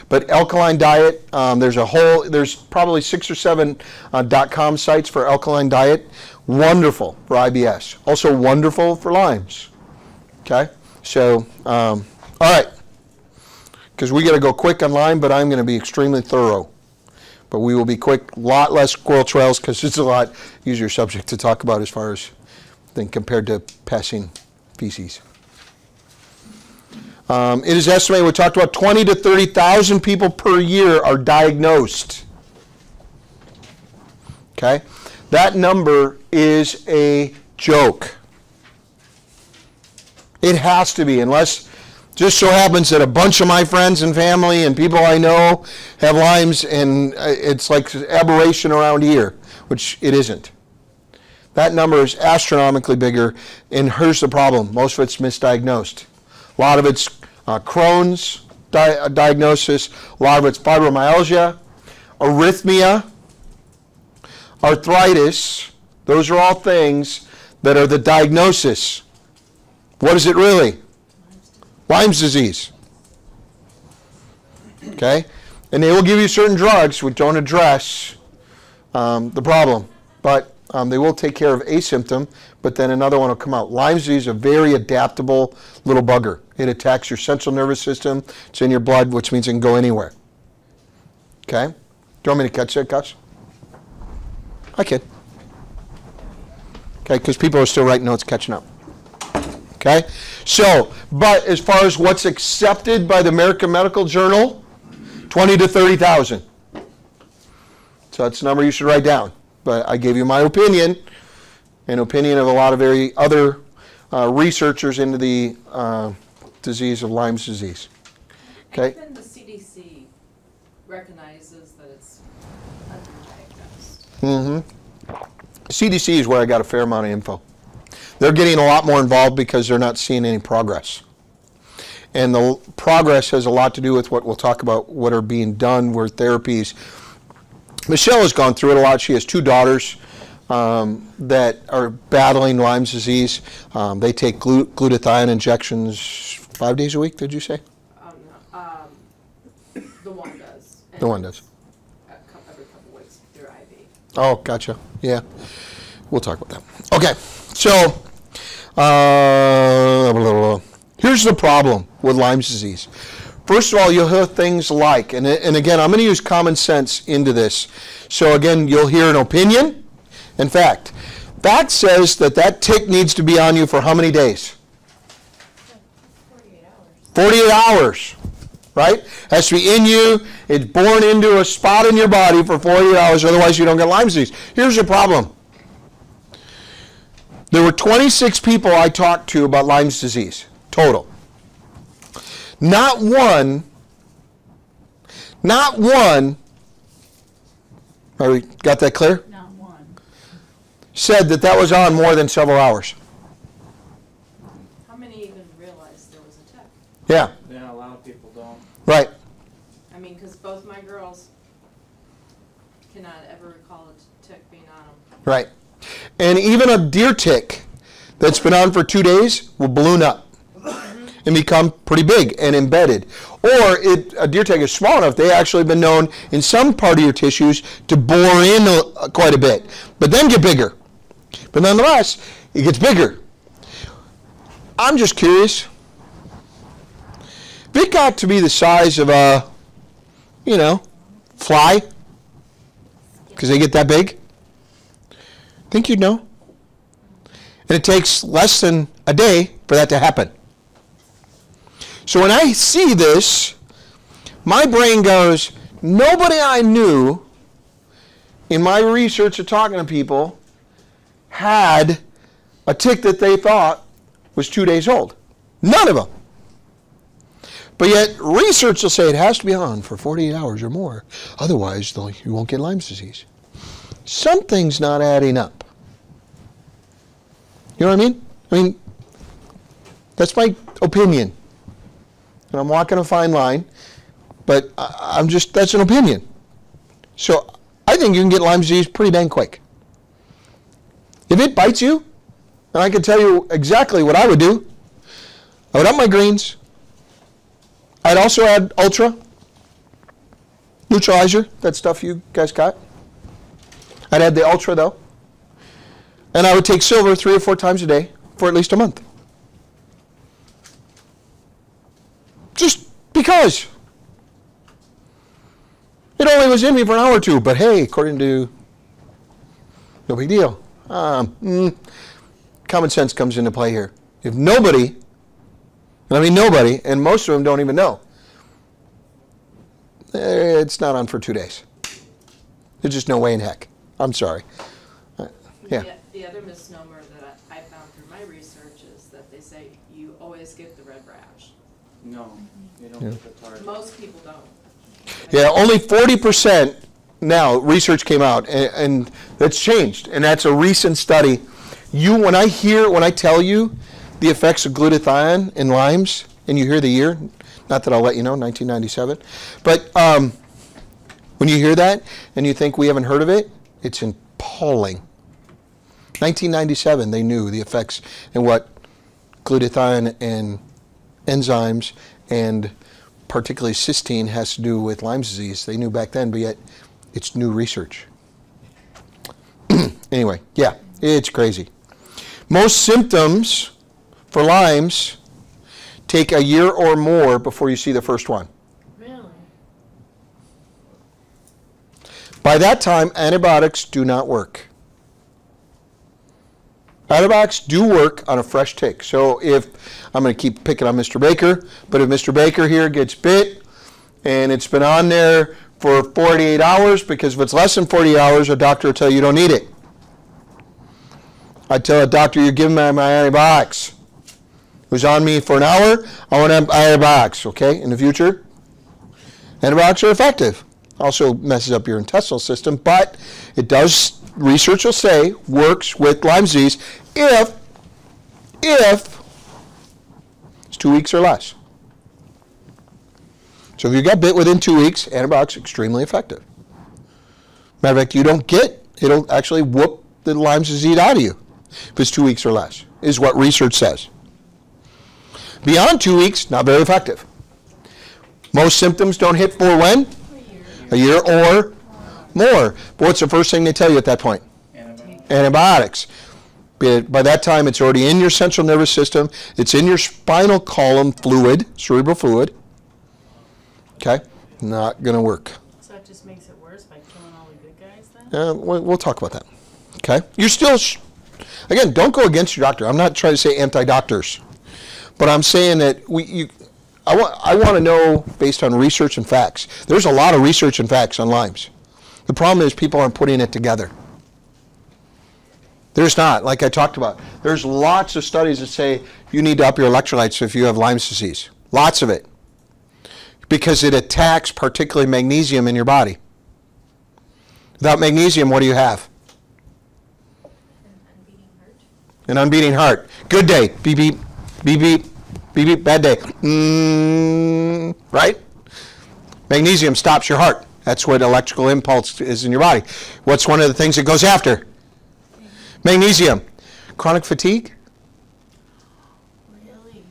But alkaline diet, there's probably 6 or 7 .com sites for alkaline diet. Wonderful for IBS. Also wonderful for Lyme's. Okay? So, all right. Because we got to go quick on Lyme, but I'm going to be extremely thorough. But we will be quick, a lot less squirrel trails because it's a lot easier subject to talk about as far as than compared to passing feces. It is estimated, we talked about 20 to 30,000 people per year are diagnosed. Okay? That number is a joke. It has to be, unless just so happens that a bunch of my friends and family and people I know have Lyme's and it's like aberration around here, which it isn't. That number is astronomically bigger, and here's the problem. Most of it's misdiagnosed. A lot of it's Crohn's diagnosis, a lot of it's fibromyalgia, arrhythmia, arthritis. Those are all things that are the diagnosis. What is it really? Lyme disease. Okay? And they will give you certain drugs which don't address the problem. But they will take care of a symptom, but then another one will come out. Lyme disease is a very adaptable little bugger. It attacks your central nervous system. It's in your blood, which means it can go anywhere. Okay? Do you want me to catch that, Gus? I can. Okay, because people are still writing notes catching up. Okay? So, but as far as what's accepted by the American Medical Journal, 20 to 30,000. So that's the number you should write down. But I gave you my opinion, an opinion of a lot of other researchers into the disease of Lyme disease. Okay? Even the CDC recognizes that it's underdiagnosed. Mm-hmm. CDC is where I got a fair amount of info. They're getting a lot more involved because they're not seeing any progress. And the progress has a lot to do with what we'll talk about, what are being done with therapies. Michelle has gone through it a lot. She has 2 daughters that are battling Lyme disease. They take glutathione injections 5 days a week, did you say? No. The one does. The one does. Every couple weeks through IV. Oh, gotcha. Yeah. We'll talk about that. Okay. So, here's the problem with Lyme disease. First of all, you'll hear things like, and again, I'm going to use common sense into this. So again, you'll hear an opinion. In fact, fact says that tick needs to be on you for how many days? 48 hours. 48 hours, right? Has to be in you. It's born into a spot in your body for 48 hours, otherwise you don't get Lyme disease. Here's the problem. There were 26 people I talked to about Lyme disease, total. Not one, are we got that clear? Not one. Said that was on more than several hours. How many even realized there was a tick? Yeah. Yeah, a lot of people don't. Right. I mean, because both my girls cannot ever recall a tick being on them. Right. And even a deer tick that's been on for 2 days will balloon up and become pretty big and embedded. Or a deer tick is small enough, they actually have been known in some part of your tissues to bore in quite a bit, but then get bigger. But nonetheless, it gets bigger. I'm just curious. If it got to be the size of a, fly, because they get that big, think you'd know? And it takes less than a day for that to happen. So when I see this, my brain goes, nobody I knew in my research of talking to people had a tick that they thought was 2 days old. None of them. But yet research will say it has to be on for 48 hours or more. Otherwise, you won't get Lyme disease. Something's not adding up. You know what I mean? I mean, that's my opinion. And I'm walking a fine line, but that's an opinion. So I think you can get Lyme disease pretty dang quick. If it bites you, and I can tell you exactly what I would do, I would up my greens. I'd also add Ultra, Neutralizer, that stuff you guys got. I'd add the Ultra though. And I would take silver 3 or 4 times a day for at least a month. Just because. It only was in me for an hour or two, but hey, according to, no big deal. Common sense comes into play here. If nobody, and I mean nobody, and most of them don't even know, it's not on for 2 days. There's just no way in heck. I'm sorry. Yeah. The other misnomer that I found through my research is that they say you always get the red rash. No, you don't get the target. Most people don't. Yeah, only 40% now, research came out, and that's changed, and that's a recent study. When I tell you the effects of glutathione in Lyme's, and you hear the year, not that I'll let you know, 1997, but when you hear that, and you think we haven't heard of it, it's appalling. 1997, they knew the effects and what glutathione and enzymes and particularly cysteine has to do with Lyme disease. They knew back then, but yet it's new research. Anyway, yeah, it's crazy. Most symptoms for Lyme's take a year or more before you see the first one. Really? By that time, antibiotics do not work. Antibiotics do work on a fresh tick. So if, I'm going to keep picking on Mr. Baker, but if Mr. Baker here gets bit and it's been on there for 48 hours, because if it's less than 48 hours, a doctor will tell you don't need it. I tell a doctor, you're giving me my antibiotics. It was on me for an hour, I want antibiotics, okay, in the future. Antibiotics are effective. Also messes up your intestinal system, but it does, research will say, works with Lyme disease if it's 2 weeks or less. So if you got bit within 2 weeks, antibiotics are extremely effective. Matter of fact, it'll actually whoop the Lyme disease out of you if it's 2 weeks or less, is what research says. Beyond 2 weeks, not very effective. Most symptoms don't hit for when? A year or more. But what's the first thing they tell you at that point? Antibiotics. By that time, it's already in your central nervous system. It's in your spinal column fluid, cerebral fluid. Okay? Not going to work. So it just makes it worse by killing all the good guys then? We'll talk about that. Okay? You're still, again, don't go against your doctor. I'm not trying to say anti-doctors. But I'm saying that I want to know based on research and facts. There's a lot of research and facts on Lyme's. The problem is people aren't putting it together. There's not, like I talked about. There's lots of studies that say you need to up your electrolytes if you have Lyme disease. Lots of it. Because it attacks particularly magnesium in your body. Without magnesium, what do you have? An unbeating heart. Good day. Beep, beep, beep, beep, beep, beep, bad day. Right? Magnesium stops your heart. That's what electrical impulse is in your body. What's one of the things it goes after? Magnesium. Chronic fatigue? Really?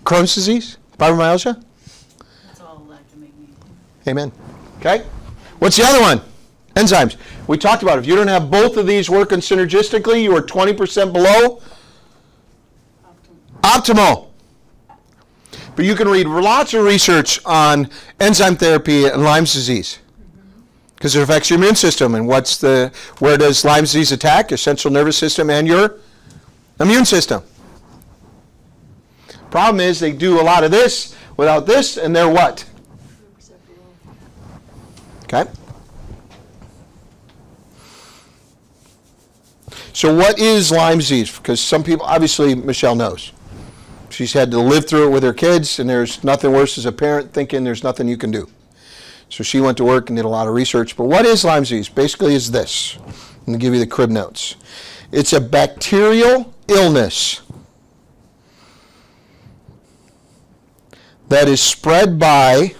Crohn's disease? Fibromyalgia? That's all lack of magnesium. Amen. Okay? What's the other one? Enzymes. We talked about it. If you don't have both of these working synergistically, you are 20% below optimal. But you can read lots of research on enzyme therapy and Lyme disease. Because it affects your immune system. And where does Lyme disease attack? Your central nervous system and your immune system. Problem is they do a lot of this without this, and they're what? Okay. So what is Lyme disease? Because some people, obviously Michelle knows. She's had to live through it with her kids, and there's nothing worse as a parent thinking there's nothing you can do. So she went to work and did a lot of research. But what is Lyme disease? Basically is this. I'm going to give you the crib notes. It's a bacterial illness that is spread by,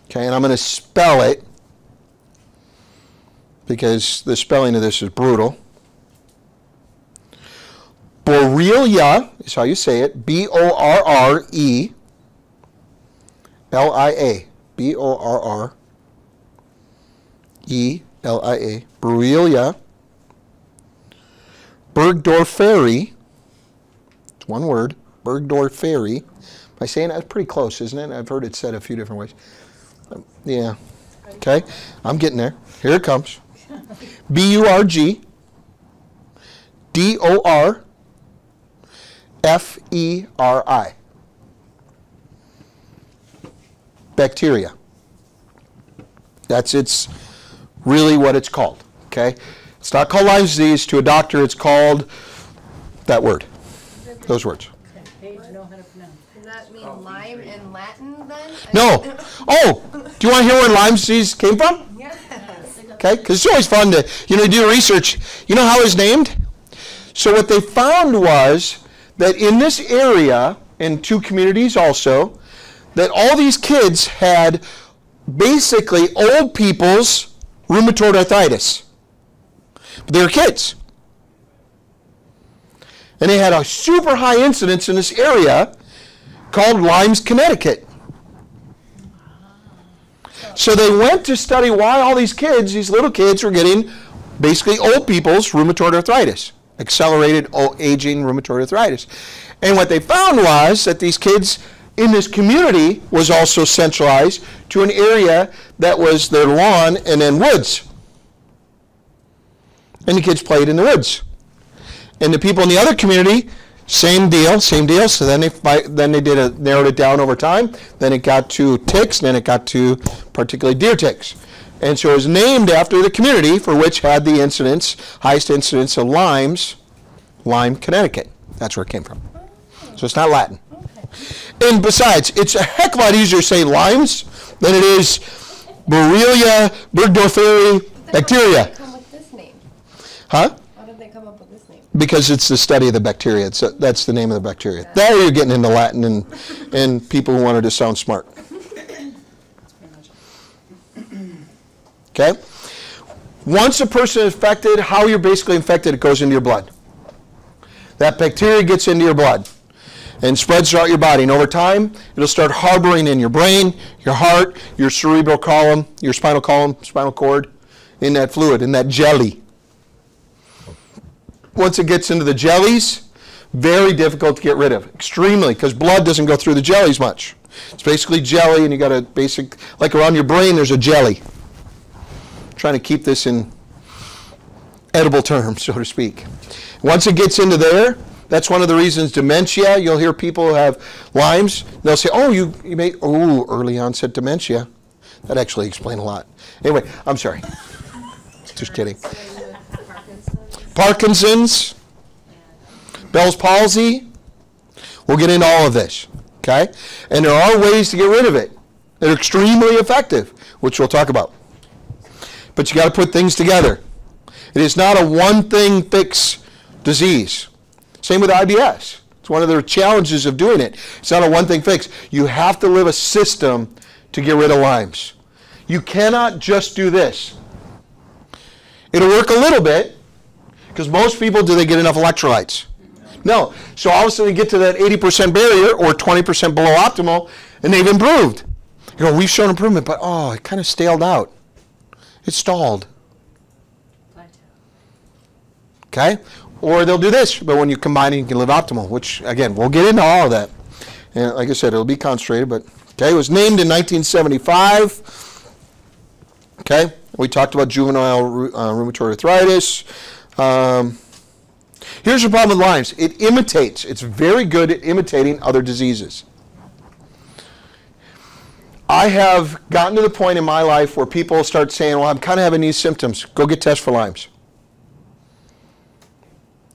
okay, and I'm going to spell it because the spelling of this is brutal. Borrelia is how you say it, B-O-R-R-E-L-I-A, L-I-A, B-O-R-R-E-L-I-A, Borrelia burgdorferi. It's one word, burgdorferi. By saying that, it's pretty close, isn't it? I've heard it said a few different ways. Yeah. Okay, I'm getting there. Here it comes. B-U-R-G-D-O-R-F-E-R-I. Bacteria. That's really what it's called. Okay, it's not called Lyme disease. To a doctor, it's called that word. Those words. Does that mean Lyme in Latin then? No. Oh, do you want to hear where Lyme disease came from? Yes. Okay, because it's always fun to, do research. You know how it's named? So what they found was that in this area, in 2 communities also, that all these kids had basically old people's rheumatoid arthritis. But they were kids. And they had a super high incidence in this area called Lyme's, Connecticut. So they went to study why all these kids, these little kids, were getting basically old people's rheumatoid arthritis, accelerated aging rheumatoid arthritis. And what they found was that these kids in this community was also centralized to an area that was their lawn and then woods. And the kids played in the woods. And the people in the other community, same deal. So then they narrowed it down over time. Then it got to ticks, and then it got to particularly deer ticks. And so it was named after the community for which had the highest incidence of Lyme, Connecticut. That's where it came from. So it's not Latin. And besides, it's a heck of a lot easier to say limes than it is Borrelia burgdorferi bacteria. How did they come with this name? Huh? How did they come up with this name? Because it's the study of the bacteria. That's the name of the bacteria. There you're getting into Latin and people who wanted to sound smart. Okay? Once a person is infected, how you're basically infected, it goes into your blood. That bacteria gets into your blood and spreads throughout your body. And over time, it'll start harboring in your brain, your heart, your cerebral column, your spinal column, spinal cord, in that fluid, in that jelly. Once it gets into the jellies, very difficult to get rid of. Extremely, because blood doesn't go through the jellies much. It's basically jelly, and you got a basic, like around your brain, there's a jelly. I'm trying to keep this in edible terms, so to speak. Once it gets into there, that's one of the reasons dementia, you'll hear people who have Lyme's, they'll say, oh, you may, early onset dementia. That actually explains a lot. Anyway, I'm sorry. Just kidding. Parkinson's, Bell's palsy. We'll get into all of this, okay? And there are ways to get rid of it that are extremely effective, which we'll talk about. But you got to put things together. It is not a one-thing fix disease. Same with IBS. It's one of the challenges of doing it. It's not a one-thing fix. You have to live a system to get rid of Lyme's. You cannot just do this. It'll work a little bit, because most people, do they get enough electrolytes? No. So all of a sudden they get to that 80% barrier or 20% below optimal, and they've improved. You know, we've shown improvement, but it kind of staled out. It stalled. Okay? Or they'll do this, but when you combine it, you can live optimal, which, again, we'll get into all of that. And like I said, it'll be concentrated, but, okay, it was named in 1975. Okay? We talked about juvenile rheumatoid arthritis. Here's the problem with Lyme's. It imitates. It's very good at imitating other diseases. I have gotten to the point in my life where people start saying, well, I'm kind of having these symptoms. Go get tests for Lyme's.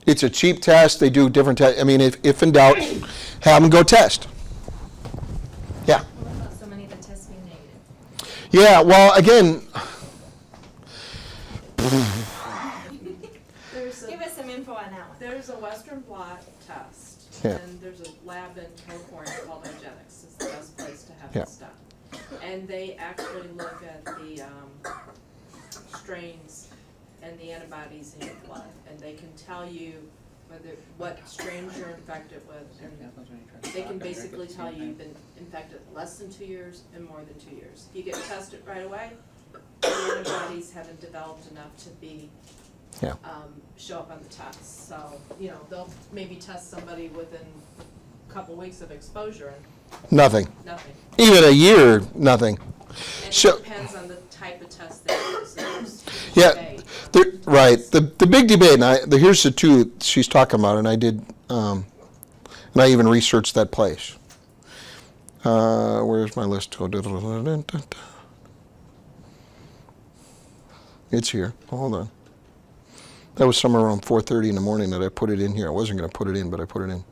It's a cheap test. They do different tests. I mean, if in doubt, have them go test. Yeah. What about so many of the tests being negative? Yeah, well, again, Give us some info on that one. There's a Western blot test, Yeah. and there's a lab in California called Hygienics. It's the best place to have Yeah. this done. And they actually look at the strains and the antibodies in your blood, and they can tell you whether, what strains you're infected with, and they can basically tell you you've been infected less than 2 years and more than 2 years. If you get tested right away, the antibodies haven't developed enough to be, Yeah. show up on the test. So, you know, they'll maybe test somebody within a couple weeks of exposure and Nothing. nothing. Even a year, nothing. And So- it depends on the type of test they use. There's Yeah, debate. right. The big debate, and here's the two she's talking about, and I did, and I even researched that place. Where's my list? It's here. Hold on. That was somewhere around 4:30 in the morning that I put it in here. I wasn't going to put it in, but I put it in.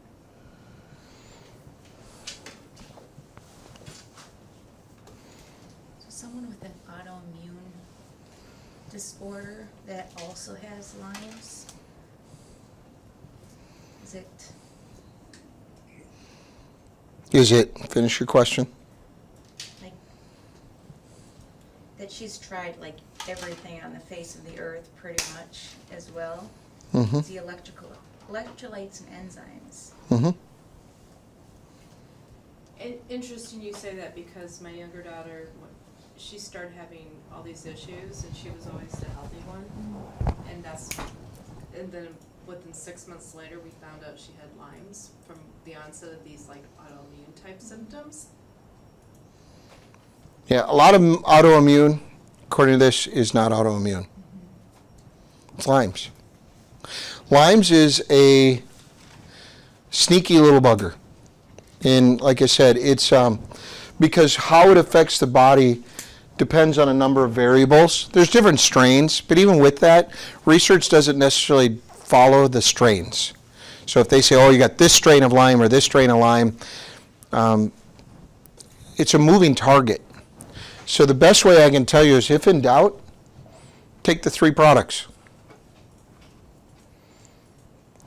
So someone with an autoimmune disorder that also has Lyme's, Is it, finish your question? like, that she's tried like everything on the face of the earth pretty much as well? Mm-hmm. The electrolytes and enzymes. Mm-hmm. Interesting you say that, because my younger daughter, she started having all these issues, and she was always the healthy one. And then within 6 months later, we found out she had Lyme's from the onset of these like autoimmune type symptoms. Yeah, a lot of autoimmune, according to this, is not autoimmune. It's Lyme's. Lyme's is a sneaky little bugger. And like I said, it's because how it affects the body depends on a number of variables. There's different strains, but even with that, research doesn't necessarily follow the strains. So if they say, oh, you got this strain of Lyme or this strain of Lyme, it's a moving target. So the best way I can tell you is, if in doubt, take the 3 products.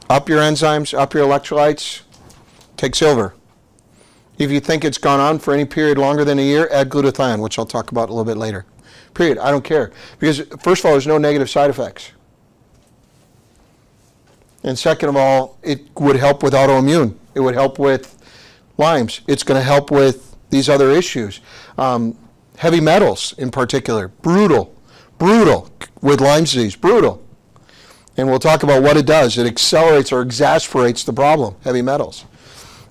Up your enzymes, up your electrolytes, take silver. If you think it's gone on for any period longer than a year, add glutathione, which I'll talk about a little bit later. Period. I don't care. Because first of all, there's no negative side effects. And second of all, it would help with autoimmune. It would help with Lyme's. It's going to help with these other issues. Heavy metals in particular, brutal with Lyme disease, brutal. And we'll talk about what it does. It accelerates or exasperates the problem, heavy metals.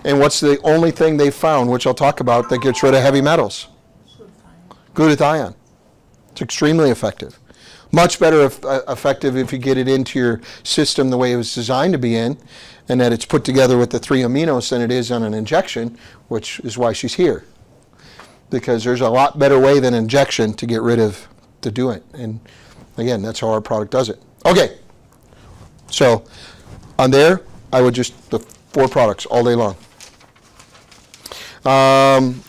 And what's the only thing they found, which I'll talk about, that gets rid of heavy metals? Glutathione. It's extremely effective. Much better effective if you get it into your system the way it was designed to be in, and that it's put together with the 3 aminos than it is on an injection, which is why she's here. Because there's a lot better way than injection to get rid of, to do it. And again, that's how our product does it. Okay. So on there, I would just, the 4 products all day long.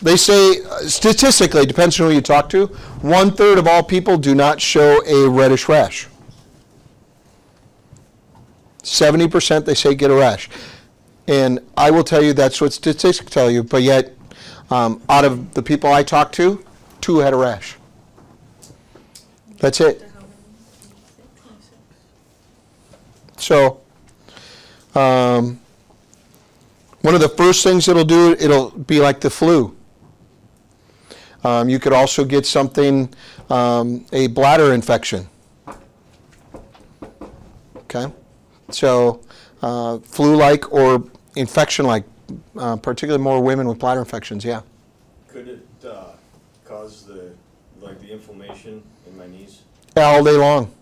They say, statistically, depends on who you talk to, 1/3 of all people do not show a reddish rash. 70% they say get a rash. And I will tell you that's what statistics tell you, but yet out of the people I talked to, 2 had a rash. That's it. So, one of the first things it'll do, it'll be like the flu. You could also get something, a bladder infection. Okay? So, flu-like or infection-like, particularly more women with bladder infections, yeah. Could it cause the inflammation in my knees? Yeah, all day long.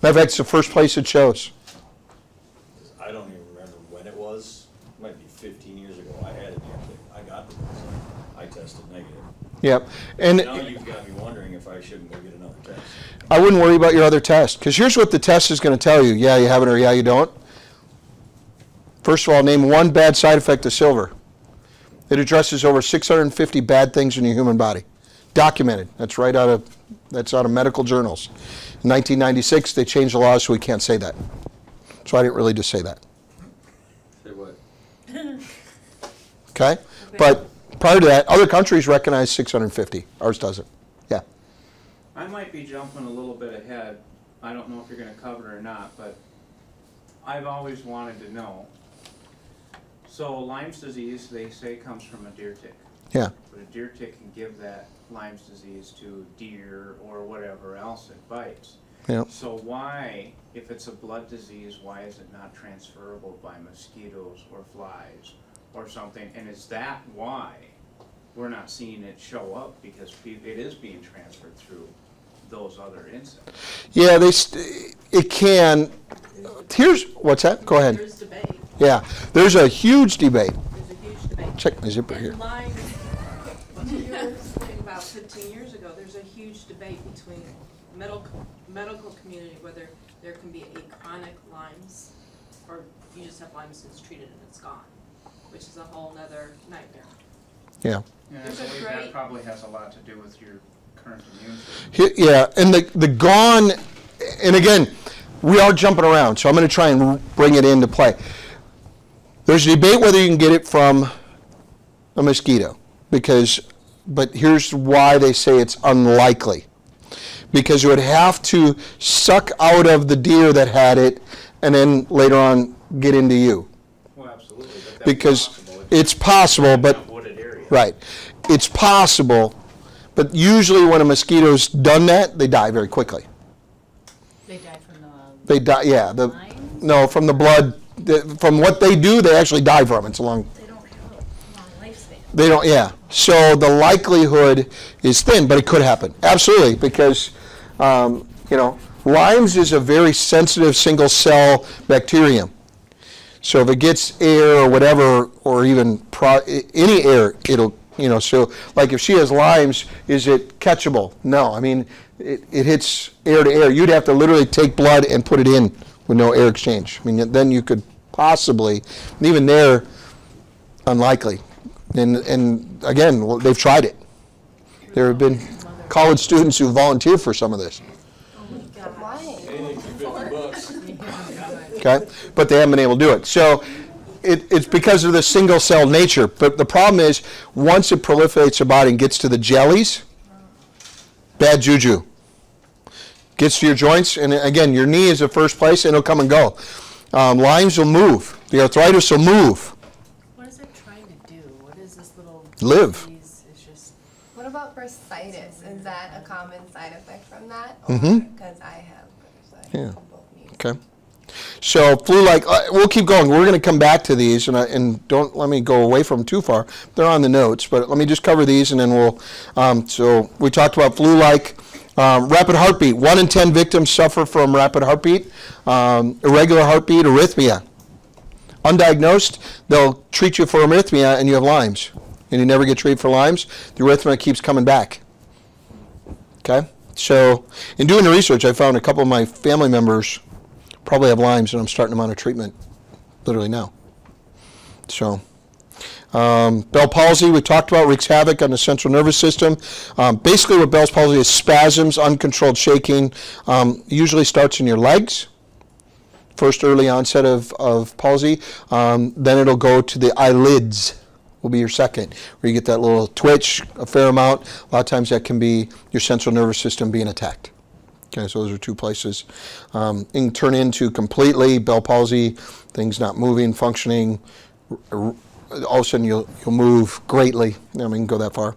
Matter of fact, it's the first place it shows. I don't even remember when it was. It might be 15 years ago. I had it the other day. I got the results. I tested negative. Yep. And Now you've got me wondering if I shouldn't go get another test. I wouldn't worry about your other test, because here's what the test is going to tell you. Yeah, you have it, or yeah, you don't. First of all, name 1 bad side effect of silver. It addresses over 650 bad things in your human body. Documented. That's right out of medical journals. In 1996, they changed the law so we can't say that. So I didn't really just say that. Say what? Okay? But prior to that, other countries recognize 650. Ours doesn't. Yeah. I might be jumping a little bit ahead. I don't know if you're going to cover it or not, but I've always wanted to know. So Lyme's disease, they say, comes from a deer tick. Yeah. But a deer tick can give that Lyme's disease to deer or whatever else it bites. Yeah. So why, if it's a blood disease, why is it not transferable by mosquitoes or flies or something? And is that why we're not seeing it show up? Because it is being transferred through those other insects. Yeah, it can. Here's, what's that? Go ahead. There's debate. Yeah, there's a huge debate. There's a huge debate. Check my zipper here. And Lyme, what you were saying about 15 years ago, there's a huge debate between medical community whether there can be a chronic Lyme's or you just have Lyme's and it's treated and it's gone, which is a whole nother nightmare. Yeah. And I There's a believe great- that probably has a lot to do with your current immune system. Yeah, and the gone, and again, we are jumping around, so I'm going to try and bring it into play. There's a debate whether you can get it from a mosquito, but here's why they say it's unlikely. Because you would have to suck out of the deer that had it, and then later on get into you. Well, absolutely, but that's Because possible. it's possible, but Not wooded area. right, it's possible, but usually when a mosquito's done that, they die very quickly. They die from the They die, yeah. Lyme? No, from the blood. From what they do, they actually die from it. It's a long. They don't have a long lifespan. They don't. Yeah. So the likelihood is thin, but it could happen. Absolutely, because Lyme's is a very sensitive single cell bacterium. So if it gets air or whatever, or even any air, it'll. So like if she has Lyme's, is it catchable? No. I mean, it hits air to air. You'd have to literally take blood and put it in with no air exchange. I mean, then you could possibly, even there, unlikely. And again, well, they've tried it. There have been college students who volunteered for some of this. Anything for $50. Okay, but they haven't been able to do it. So it's because of the single cell nature. But the problem is, once it proliferates your body and gets to the jellies, bad juju. Gets to your joints, and again, your knee is the first place, and it'll come and go. Lyme's will move. The arthritis will move. What is it trying to do? What is this little Live. disease? It's just What about bursitis? Is that a common side effect from that? Mhm. Because I have bursitis Yeah. on both knees. Okay. So flu-like, we'll keep going. We're going to come back to these, and don't let me go away from them too far. They're on the notes, but let me just cover these, and then we'll. So we talked about flu-like. Rapid heartbeat. 1 in 10 victims suffer from rapid heartbeat, irregular heartbeat, arrhythmia. Undiagnosed, they'll treat you for arrhythmia and you have Lyme's. And you never get treated for Lyme's. The arrhythmia keeps coming back. Okay? So in doing the research, I found a couple of my family members probably have Lyme's, and I'm starting them on a treatment literally now. So. Bell palsy, we talked about, wreaks havoc on the central nervous system. Basically what Bell's palsy is spasms, uncontrolled shaking, usually starts in your legs, first early onset of palsy. Then it'll go to the eyelids, will be your second, where you get that little twitch a fair amount. A lot of times that can be your central nervous system being attacked. Okay, so those are two places. It can turn into completely Bell palsy, things not moving, functioning, all of a sudden you'll move greatly. I mean, go that far.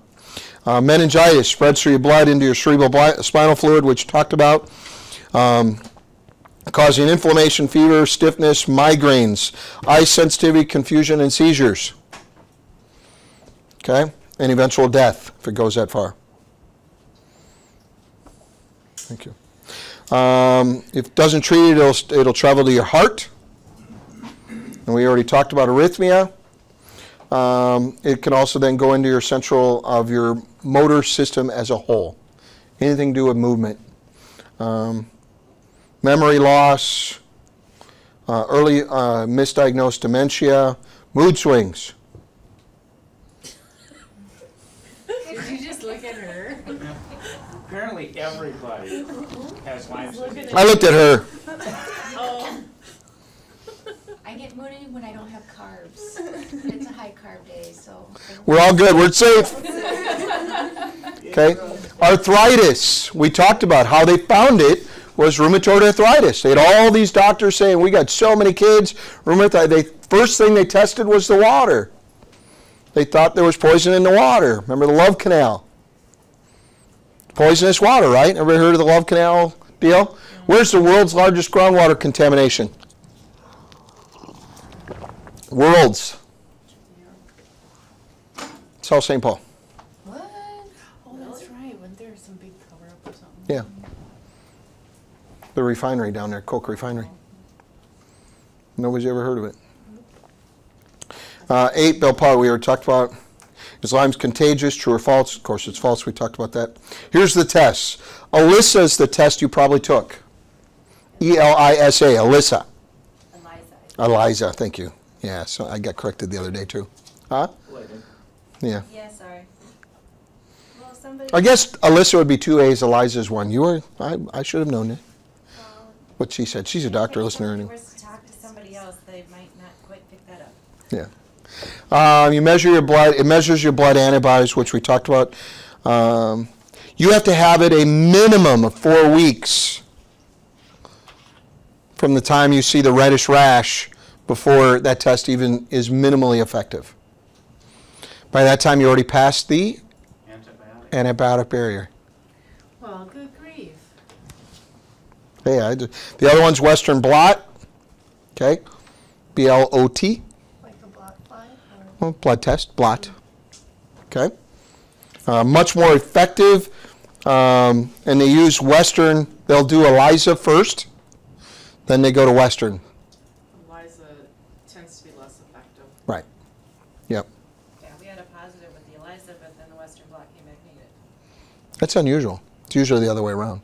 Meningitis spreads through your blood into your cerebral spinal fluid, which we talked about, causing inflammation, fever, stiffness, migraines, eye sensitivity, confusion, and seizures. Okay, and eventual death if it goes that far. Thank you. If it doesn't treat it, it'll travel to your heart. And we already talked about arrhythmia. It can also then go into your central of your motor system as a whole. Anything to do with movement. Memory loss, early misdiagnosed dementia, mood swings. Did you just look at her? Apparently everybody has Lyme's disease. I looked at her. Oh. I get moody when I don't have carbs. It's a high carb day, so. We're all good. We're safe. Okay. Arthritis. We talked about how they found it was rheumatoid arthritis. They had all these doctors saying, we got so many kids, rheumatoid. First thing they tested was the water. They thought there was poison in the water. Remember the Love Canal? Poisonous water, right? Ever heard of the Love Canal deal? Where's the world's largest groundwater contamination? World's. South St. Paul. What? Oh, that's right, wasn't there some big cover-up or something? Yeah. The refinery down there, Coke refinery. Nobody's ever heard of it. 8, Bill Potter, we already talked about. Is Lyme's contagious, true or false? Of course it's false, we talked about that. Here's the tests. ELISA's the test you probably took. E-L-I-S-A, ELISA. Eliza, thank you. Yeah, so I got corrected the other day too. Huh? Yeah. Yeah, sorry. Well, somebody. I guess Alyssa would be 2 A's, Eliza's 1. You were, I should have known it. What she said. She's a doctor, listener. If Anyway. you were to talk to somebody else, they might not quite pick that up. Yeah. You measure your blood. It measures your blood antibodies, which we talked about. You have to have it a minimum of 4 weeks from the time you see the reddish rash before that test even is minimally effective. By that time, you already passed the antibiotic barrier. Well, good grief. Yeah, the other one's Western blot. Okay, B-L-O-T. Like a blood fly? Well, blood test, blot. Okay. Much more effective, and they use Western. They'll do ELISA first, then they go to Western. ELISA tends to be less effective. Right. Yep. Yeah, we had a positive with the ELISA, but then the Western blot came back negative. That's unusual. It's usually the other way around.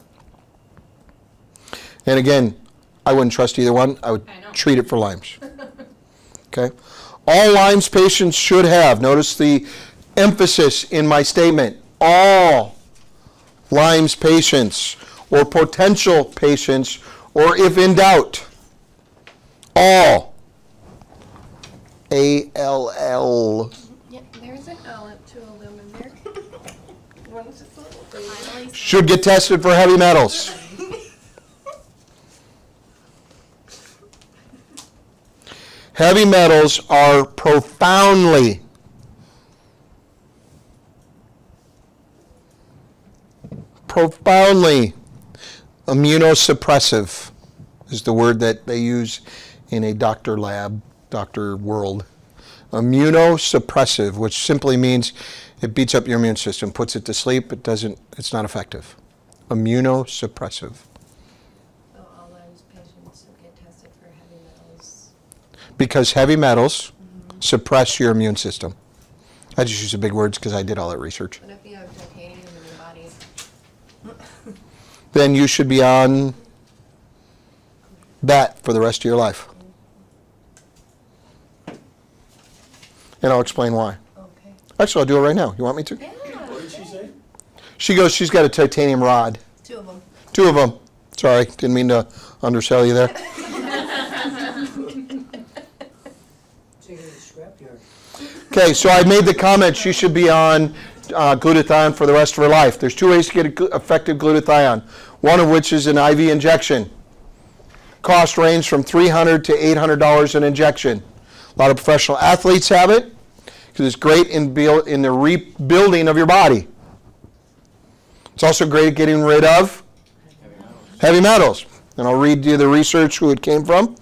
And again, I wouldn't trust either one. I would treat it for Lyme's. Okay? All Lyme's patients should have, notice the emphasis in my statement, all Lyme's patients or potential patients, or if in doubt, all. A-L-L. Yep, there's an L at 2 of them in there. One's just a little baby. Should get tested for heavy metals. Heavy metals are profoundly immunosuppressive is the word that they use in a doctor lab, doctor world. Immunosuppressive, which simply means it beats up your immune system, puts it to sleep, it's not effective. Immunosuppressive. So all Lyme's patients who get tested for heavy metals. Because heavy metals suppress your immune system. I just use the big words because I did all that research. What if you have titanium in your body? Then you should be on that for the rest of your life. And I'll explain why. Okay. Actually, I'll do it right now. You want me to? Yeah. What did she say? She goes, she's got a titanium rod. 2 of them. 2 of them. Sorry, didn't mean to undersell you there. Okay, so I made the comment she should be on glutathione for the rest of her life. There's 2 ways to get effective glutathione, one of which is an IV injection. Cost range from $300 to $800 an injection. A lot of professional athletes have it because it's great in the rebuilding of your body. It's also great at getting rid of heavy metals. And I'll read you the research who it came from.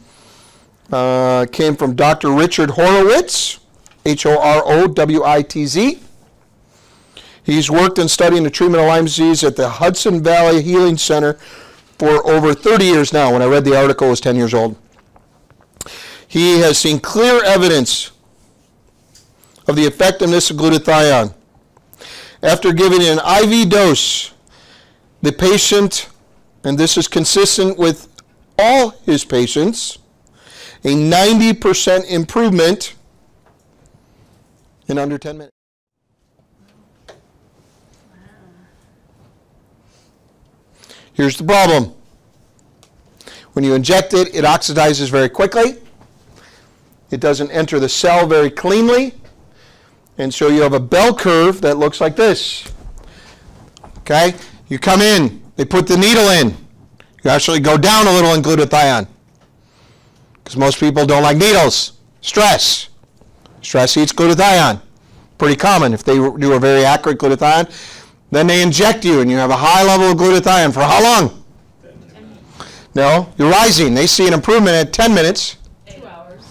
It came from Dr. Richard Horowitz, Horowitz. He's worked and studied in the treatment of Lyme disease at the Hudson Valley Healing Center for over 30 years now. When I read the article, I was 10 years old. He has seen clear evidence of the effectiveness of glutathione. After giving an IV dose, the patient, and this is consistent with all his patients, a 90% improvement in under 10 minutes. Here's the problem. When you inject it, it oxidizes very quickly. It doesn't enter the cell very cleanly. And so you have a bell curve that looks like this. Okay? You come in, they put the needle in. You actually go down a little in glutathione. Because most people don't like needles. Stress. Stress eats glutathione. Pretty common if they do a very accurate glutathione. Then they inject you and you have a high level of glutathione for how long? No, you're rising. They see an improvement at 10 minutes. 2 hours.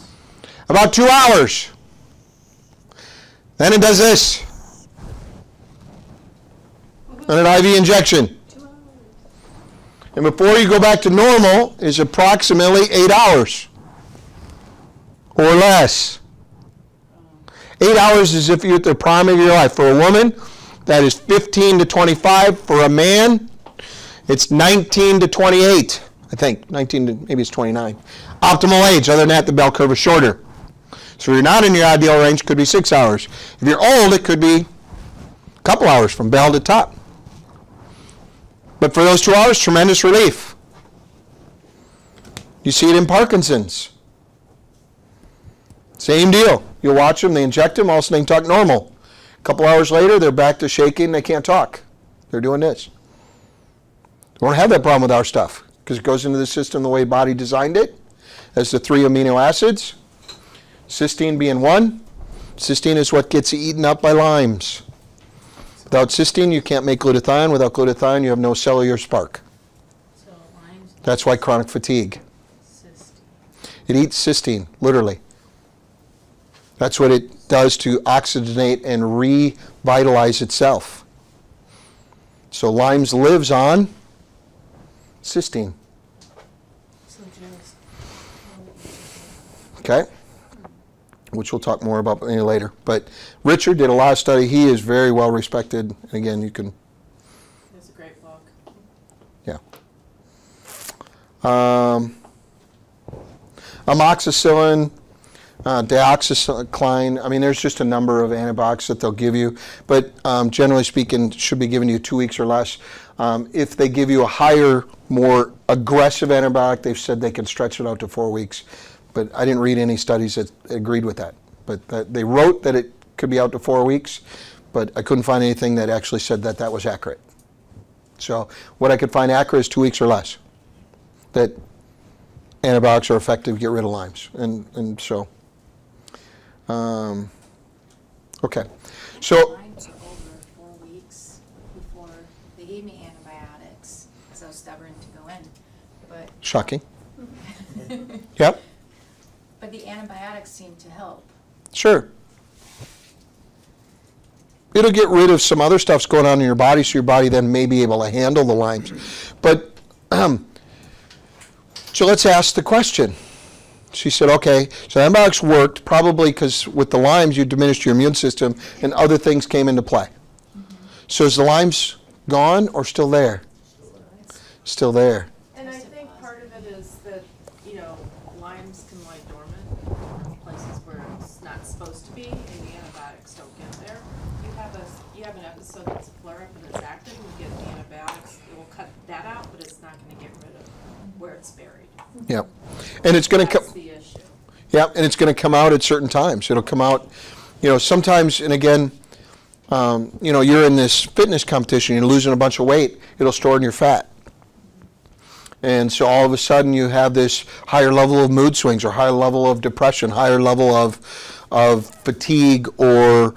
About 2 hours. Then it does this. And an IV injection. And before you go back to normal is approximately 8 hours or less. 8 hours is if you're at the prime of your life. For a woman, that is 15 to 25. For a man, it's 19 to 28. I think 19 to maybe it's 29. Optimal age. Other than that, the bell curve is shorter. So if you're not in your ideal range, it could be 6 hours. If you're old, it could be a couple hours from bell to top. But for those 2 hours, tremendous relief. You see it in Parkinson's. Same deal. You watch them, they inject them, all of a sudden they talk normal. A couple hours later, they're back to shaking, they can't talk. They're doing this. We don't have that problem with our stuff because it goes into the system the way body designed it. As the 3 amino acids, cysteine being one. Cysteine is what gets eaten up by limes. Without cysteine, you can't make glutathione. Without glutathione, you have no cellular spark. So Lyme's. That's why chronic fatigue. Cysteine. It eats cysteine, literally. That's what it does to oxygenate and revitalize itself. So Lyme's lives on cysteine. So Joe's. Okay? Which we'll talk more about later. But Richard did a lot of study. He is very well respected. And again, you can, It's a great book. yeah. Amoxicillin, dioxycycline. I mean, there's just a number of antibiotics that they'll give you. But generally speaking, should be given you 2 weeks or less. If they give you a higher, more aggressive antibiotic, they've said they can stretch it out to 4 weeks. But I didn't read any studies that agreed with that. But they wrote that it could be out to 4 weeks, but I couldn't find anything that actually said that that was accurate. So what I could find accurate is 2 weeks or less, that antibiotics are effective to get rid of Lyme's. And so, okay. So Lyme's were over 4 weeks before they gave me antibiotics because I was stubborn to go in. But shocking. Yep. But the antibiotics seem to help. Sure. It'll get rid of some other stuff's going on in your body, so your body then may be able to handle the Lyme's. But, so let's ask the question. She said, okay, so antibiotics worked probably because with the Lyme's you diminished your immune system and other things came into play. So is the Lyme's gone or still there? Still there. And I think part of it is that, you know, Lyme's can lie dormant, places where it's not supposed to be, and the antibiotics don't get there. You have an episode that's a flare-up and it's active, and you get the antibiotics, it will cut that out, but it's not gonna get rid of where it's buried. Yep. And it's going to come. That's the issue. Yeah, and it's going to come out at certain times. It'll come out, you know, sometimes, and again, you know, you're in this fitness competition, you're losing a bunch of weight, it'll store in your fat. And so all of a sudden you have this higher level of mood swings or higher level of depression, higher level of fatigue or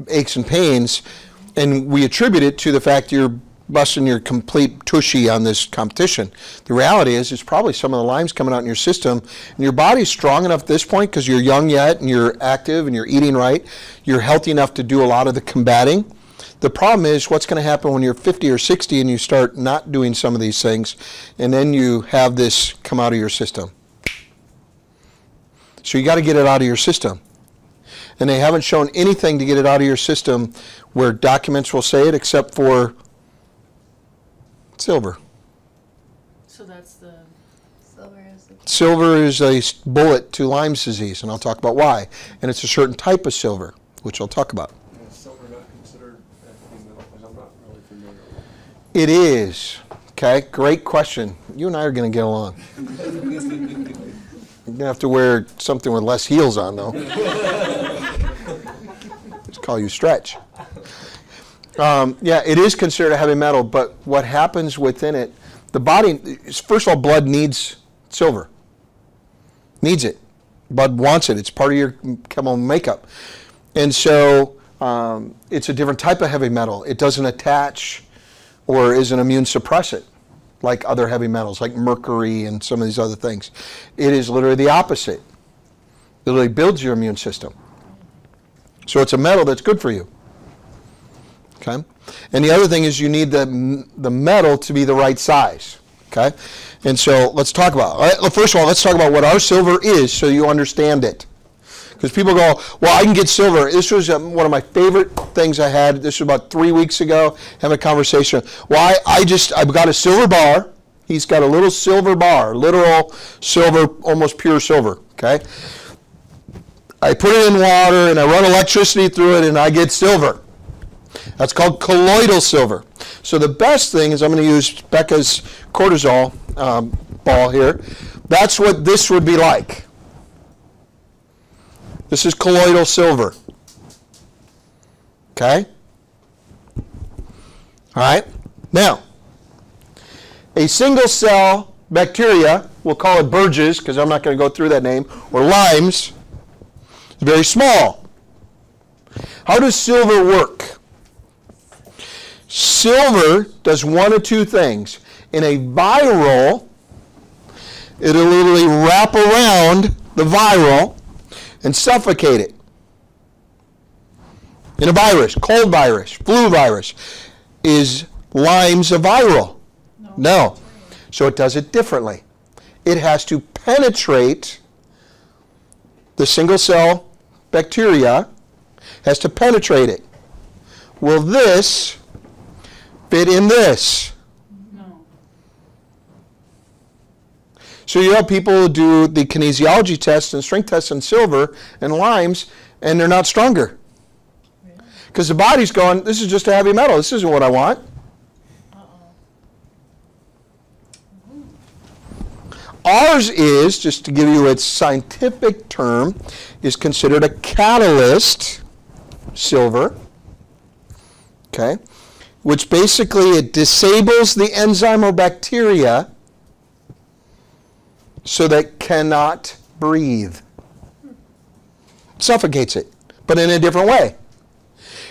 aches and pains, and we attribute it to the fact you're busting your complete tushy on this competition. The reality is it's probably some of the Lyme's coming out in your system, and your body's strong enough at this point because you're young yet and you're active and you're eating right. You're healthy enough to do a lot of the combating. The problem is what's going to happen when you're 50 or 60 and you start not doing some of these things, and then you have this come out of your system. So you got to get it out of your system. And they haven't shown anything to get it out of your system where documents will say it except for silver. So that's the. Silver is a bullet to Lyme's disease, and I'll talk about why. And it's a certain type of silver, which I'll talk about. Is silver not considered heavy metal? Because I'm not really familiar with It is. Okay, great question. You and I are going to get along. You're going to have to wear something with less heels on, though. Just call you Stretch. Yeah, it is considered a heavy metal, but what happens within it the body, first of all, blood needs silver. Needs it. Blood wants it. It's part of your chemical makeup. And so it's a different type of heavy metal. It doesn't attach or is an immune suppressant like other heavy metals, like mercury and some of these other things. It is literally the opposite. It literally builds your immune system. So it's a metal that's good for you. Okay? And the other thing is you need the metal to be the right size. Okay? And so let's talk about, first of all, let's talk about what our silver is so you understand it. Because people go, well, I can get silver. This was one of my favorite things I had. This was about 3 weeks ago, having a conversation. Well, I've got a silver bar. He's got a little silver bar, literal silver, almost pure silver. Okay? I put it in water and I run electricity through it and I get silver. That's called colloidal silver. So the best thing is I'm going to use Becca's cortisol ball here. That's what this would be like. This is colloidal silver. Okay? All right? Now, a single cell bacteria, we'll call it Burgess because I'm not going to go through that name, or Lyme's, is very small. How does silver work? Silver does one of two things. In a viral, it'll literally wrap around the viral and suffocate it. In a virus, cold virus, flu virus, is Lyme's a viral? No. So it does it differently. It has to penetrate the single cell bacteria, has to penetrate it. Will this fit in this? No. So you have people who do the kinesiology tests and strength tests in silver and Lyme's, and they're not stronger. Because the body's going, this is just a heavy metal. This isn't what I want. Ours is, just to give you its scientific term, is considered a catalyst, silver, okay, which basically it disables the enzyme or bacteria so that it cannot breathe. Suffocates it, but in a different way.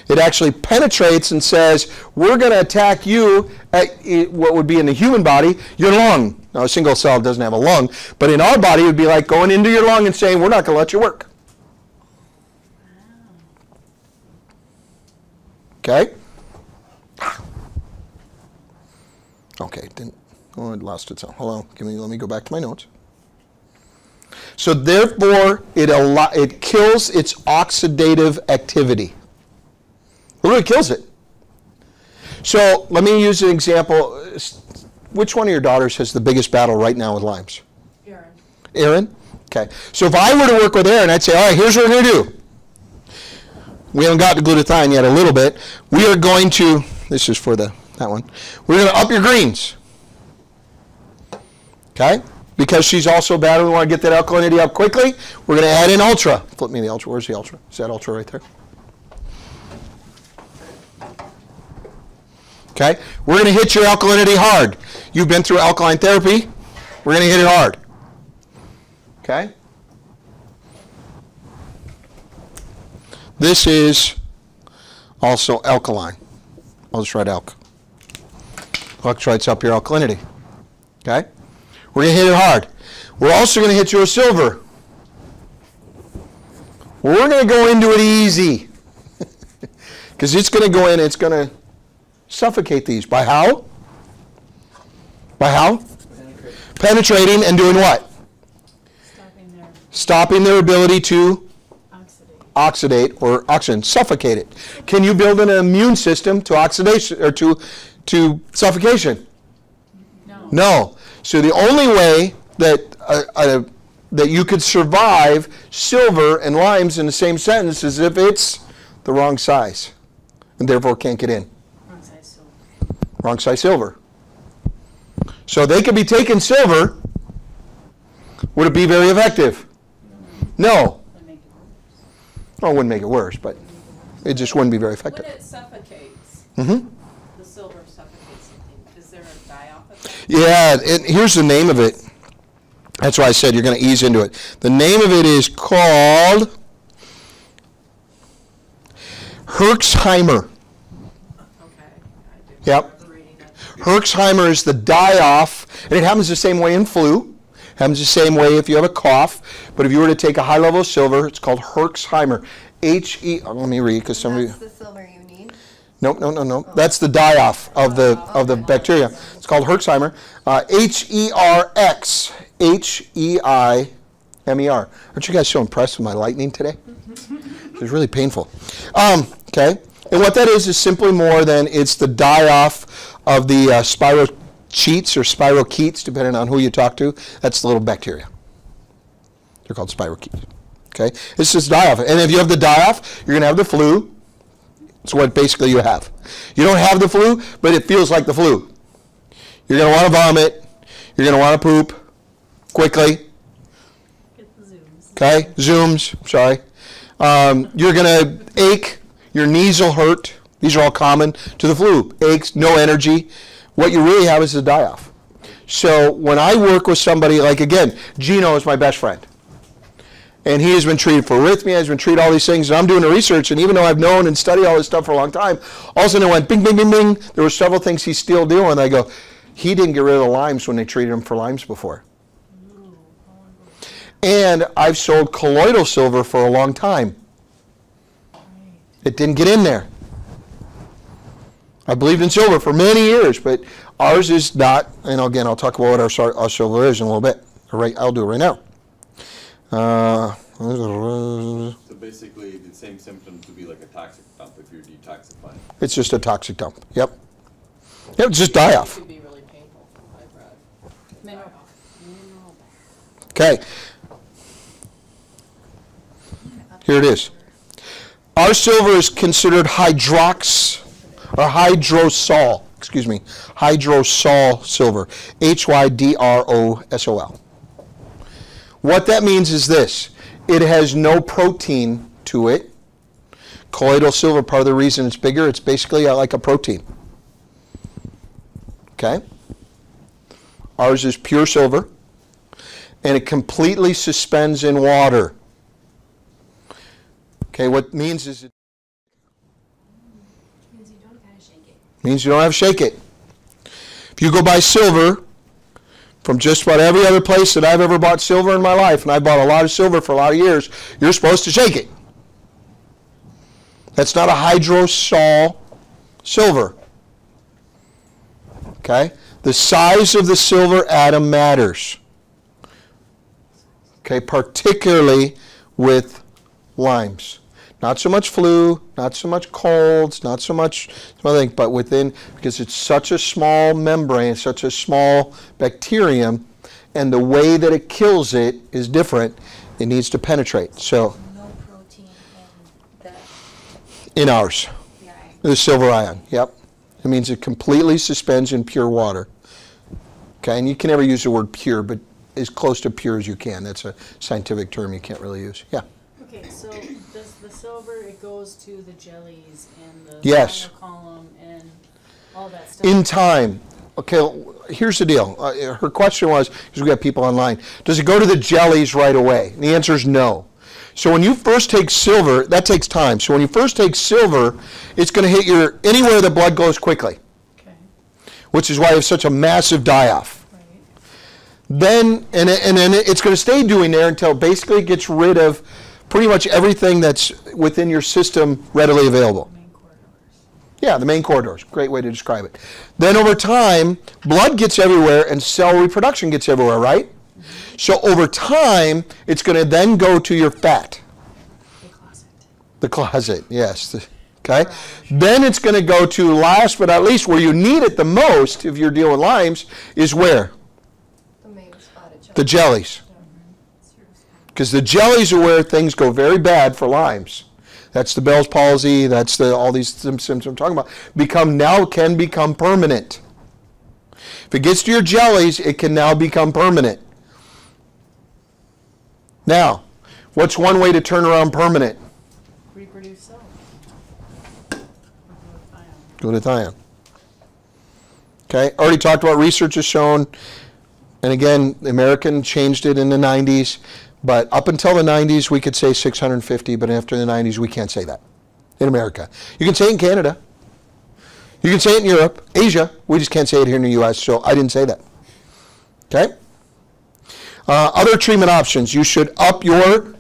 It actually penetrates and says, we're going to attack you at what would be in the human body, your lung. Now, a single cell doesn't have a lung, but in our body, it would be like going into your lung and saying, we're not going to let you work. Okay? Okay, I lost it. Hold on, let me go back to my notes. So therefore, it kills its oxidative activity. It really kills it. So let me use an example. Which one of your daughters has the biggest battle right now with Lyme's? Erin. Erin? Okay. So if I were to work with Erin, I'd say, all right, here's what we're going to do. We haven't got to glutathione yet a little bit. We are going to, this is for that one, we're going to up your greens. Okay? Because she's also bad and we want to get that alkalinity up quickly, we're going to add in Ultra. Flip me the Ultra. Where's the Ultra? Is that Ultra right there? Okay? We're going to hit your alkalinity hard. You've been through alkaline therapy. We're going to hit it hard. Okay? This is also alkaline. I'll just write alk. Electrolytes up your alkalinity. Okay? We're going to hit it hard. We're also going to hit your silver. We're going to go into it easy. Because it's going to go in, it's going to suffocate these. By how? By how? Penetrating and doing what? Stopping their ability to oxidate or oxygen, suffocate it. Can you build an immune system to oxidation or to suffocation? No. No. So the only way that that you could survive silver and Lyme's in the same sentence is if it's the wrong size, and therefore can't get in. Wrong size silver. Wrong size silver. So they could be taking silver. Would it be very effective? No. That make it worse. Well, it wouldn't make it worse, but it just wouldn't be very effective. When it suffocates, Mm-hmm. the silver suffocates something, is there a die off of Yeah, and here's the name of it. That's why I said you're going to ease into it. The name of it is called Herxheimer. Okay, I do Yep. remember reading that. Herxheimer is the die-off, and it happens the same way in flu. Happens the same way if you have a cough. But if you were to take a high level of silver, it's called Herxheimer. Let me read because somebody. That's the silver you need. No. That's the die-off of the bacteria. It's called Herxheimer. Herxheimer. Aren't you guys so impressed with my lightning today? It's really painful. Okay. And what that is simply more than it's the die-off of the spirochetes or spirochetes, depending on who you talk to. That's the little bacteria. They're called spirochetes. Okay. It's just die-off. And if you have the die-off, you're going to have the flu. It's what basically you have. You don't have the flu, but it feels like the flu. You're going to want to vomit. You're going to want to poop quickly. Get the zooms. Okay, zooms, sorry. You're going to ache. Your knees will hurt. These are all common to the flu. Aches, no energy. What you really have is a die-off. So when I work with somebody, like again, Gino is my best friend. And he has been treated for arrhythmia, has been treated all these things, and I'm doing the research, and even though I've known and studied all this stuff for a long time, all of a sudden it went bing, bing, bing, bing. There were several things he's still doing, and I go, he didn't get rid of the Lymes when they treated him for Lymes before. And I've sold colloidal silver for a long time. It didn't get in there. I believed in silver for many years, but ours is not, and again, I'll talk about what our silver is in a little bit. I'll do it right now. So basically, the same symptoms would be like a toxic dump if you're detoxifying. It's just a toxic dump. Yep. Yep, just die off. It could be really painful, I've read. Mineral. Okay. Here it is. Our silver is considered hydrosol silver. Hydrosol. What that means is this. It has no protein to it. Colloidal silver, part of the reason it's bigger, it's basically like a protein. Okay? Ours is pure silver, and it completely suspends in water. Okay, what it means is it Means you don't gotta shake it. means you don't have to shake it. If you go buy silver from just about every other place that I've ever bought silver in my life, and I bought a lot of silver for a lot of years, you're supposed to shake it. That's not a hydrosol silver. Okay? The size of the silver atom matters. Okay, particularly with Lymes. Not so much flu, not so much colds, not so much other things, but within, because it's such a small membrane, such a small bacterium, and the way that it kills it is different. It needs to penetrate. So No protein in in ours, the eye. the silver ion, yep. It means it completely suspends in pure water. Okay, and you can never use the word pure, but as close to pure as you can. That's a scientific term you can't really use. Yeah. Okay, so does the silver, it goes to the jellies and the Yes. spinal column and all that stuff? In time. Okay, here's the deal. Her question was, because we got people online, does it go to the jellies right away? And the answer is no. So when you first take silver, that takes time. So when you first take silver, it's going to hit anywhere the blood goes quickly, Okay, which is why you have such a massive die-off. right. Then, and then it's going to stay doing there until it basically gets rid of pretty much everything that's within your system readily available. Main corridors. Yeah, the main corridors. Great way to describe it. Then over time, blood gets everywhere and cell reproduction gets everywhere, right? So over time, it's going to then go to your fat. The closet. The closet, yes. Okay? Then it's going to go to, last but not least, where you need it the most, if you're dealing with Lymes, is where? The main spotted The jellies. Because the jellies are where things go very bad for Lymes. That's the Bell's palsy, that's all these symptoms I'm talking about, can become permanent. If it gets to your jellies, it can now become permanent. Now, what's one way to turn around permanent? Reproduce cells. Glutathione. Okay, already talked about research has shown, and again, the American changed it in the 90s, but up until the 90s, we could say 650, but after the 90s, we can't say that in America. You can say it in Canada. You can say it in Europe, Asia. We just can't say it here in the U.S., so I didn't say that. Okay? Other treatment options. You should up your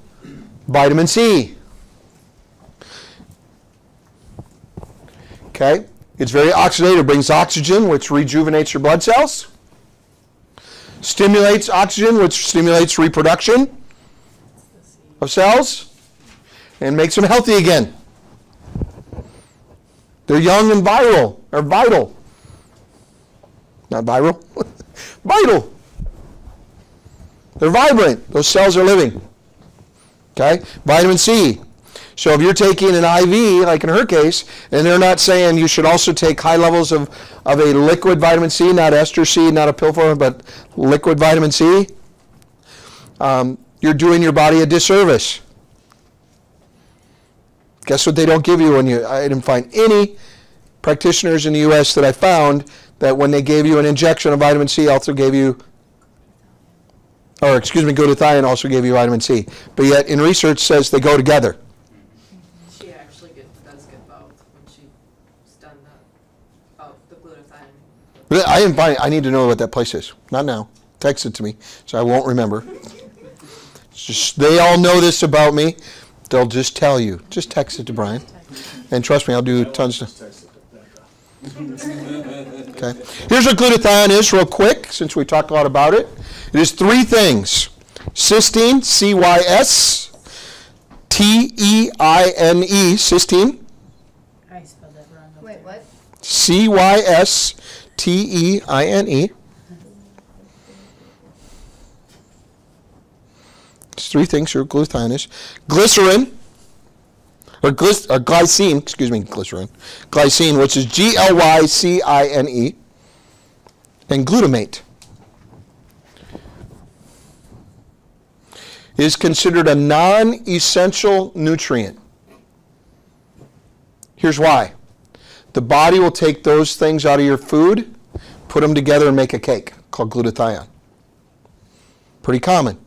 vitamin C. Okay? It's very oxidative. It brings oxygen, which rejuvenates your blood cells. Stimulates oxygen, which stimulates reproduction of cells. And makes them healthy again. They're young and vital. Not viral. Vital. They're vibrant. Those cells are living. Okay? Vitamin C. So if you're taking an IV, like in her case, and they're not saying you should also take high levels of a liquid vitamin C, not ester C, not a pill form, but liquid vitamin C, you're doing your body a disservice. Guess what they don't give you I didn't find any practitioners in the U.S. that I found that when they gave you an injection of vitamin C also gave you, glutathione also gave you vitamin C. But yet in research says they go together. She actually does get both when she's done the glutathione. I didn't find it. I need to know what that place is. Not now. Text it to me so I won't remember. It's just, they all know this about me. They'll just tell you. Just text it to Brian. And trust me, I'll do tons of... Okay. Here's what glutathione is real quick, since we talked a lot about it. It is three things. Cysteine, C-Y-S, T-E-I-N-E, cysteine. I spelled that wrong. Wait, what? C-Y-S-T-E-I-N-E. It's three things your glutathione is. Glycerin, or glycine, glycine, which is G-L-Y-C-I-N-E, and glutamate. Is considered a non-essential nutrient. Here's why. The body will take those things out of your food, put them together and make a cake called glutathione. Pretty common.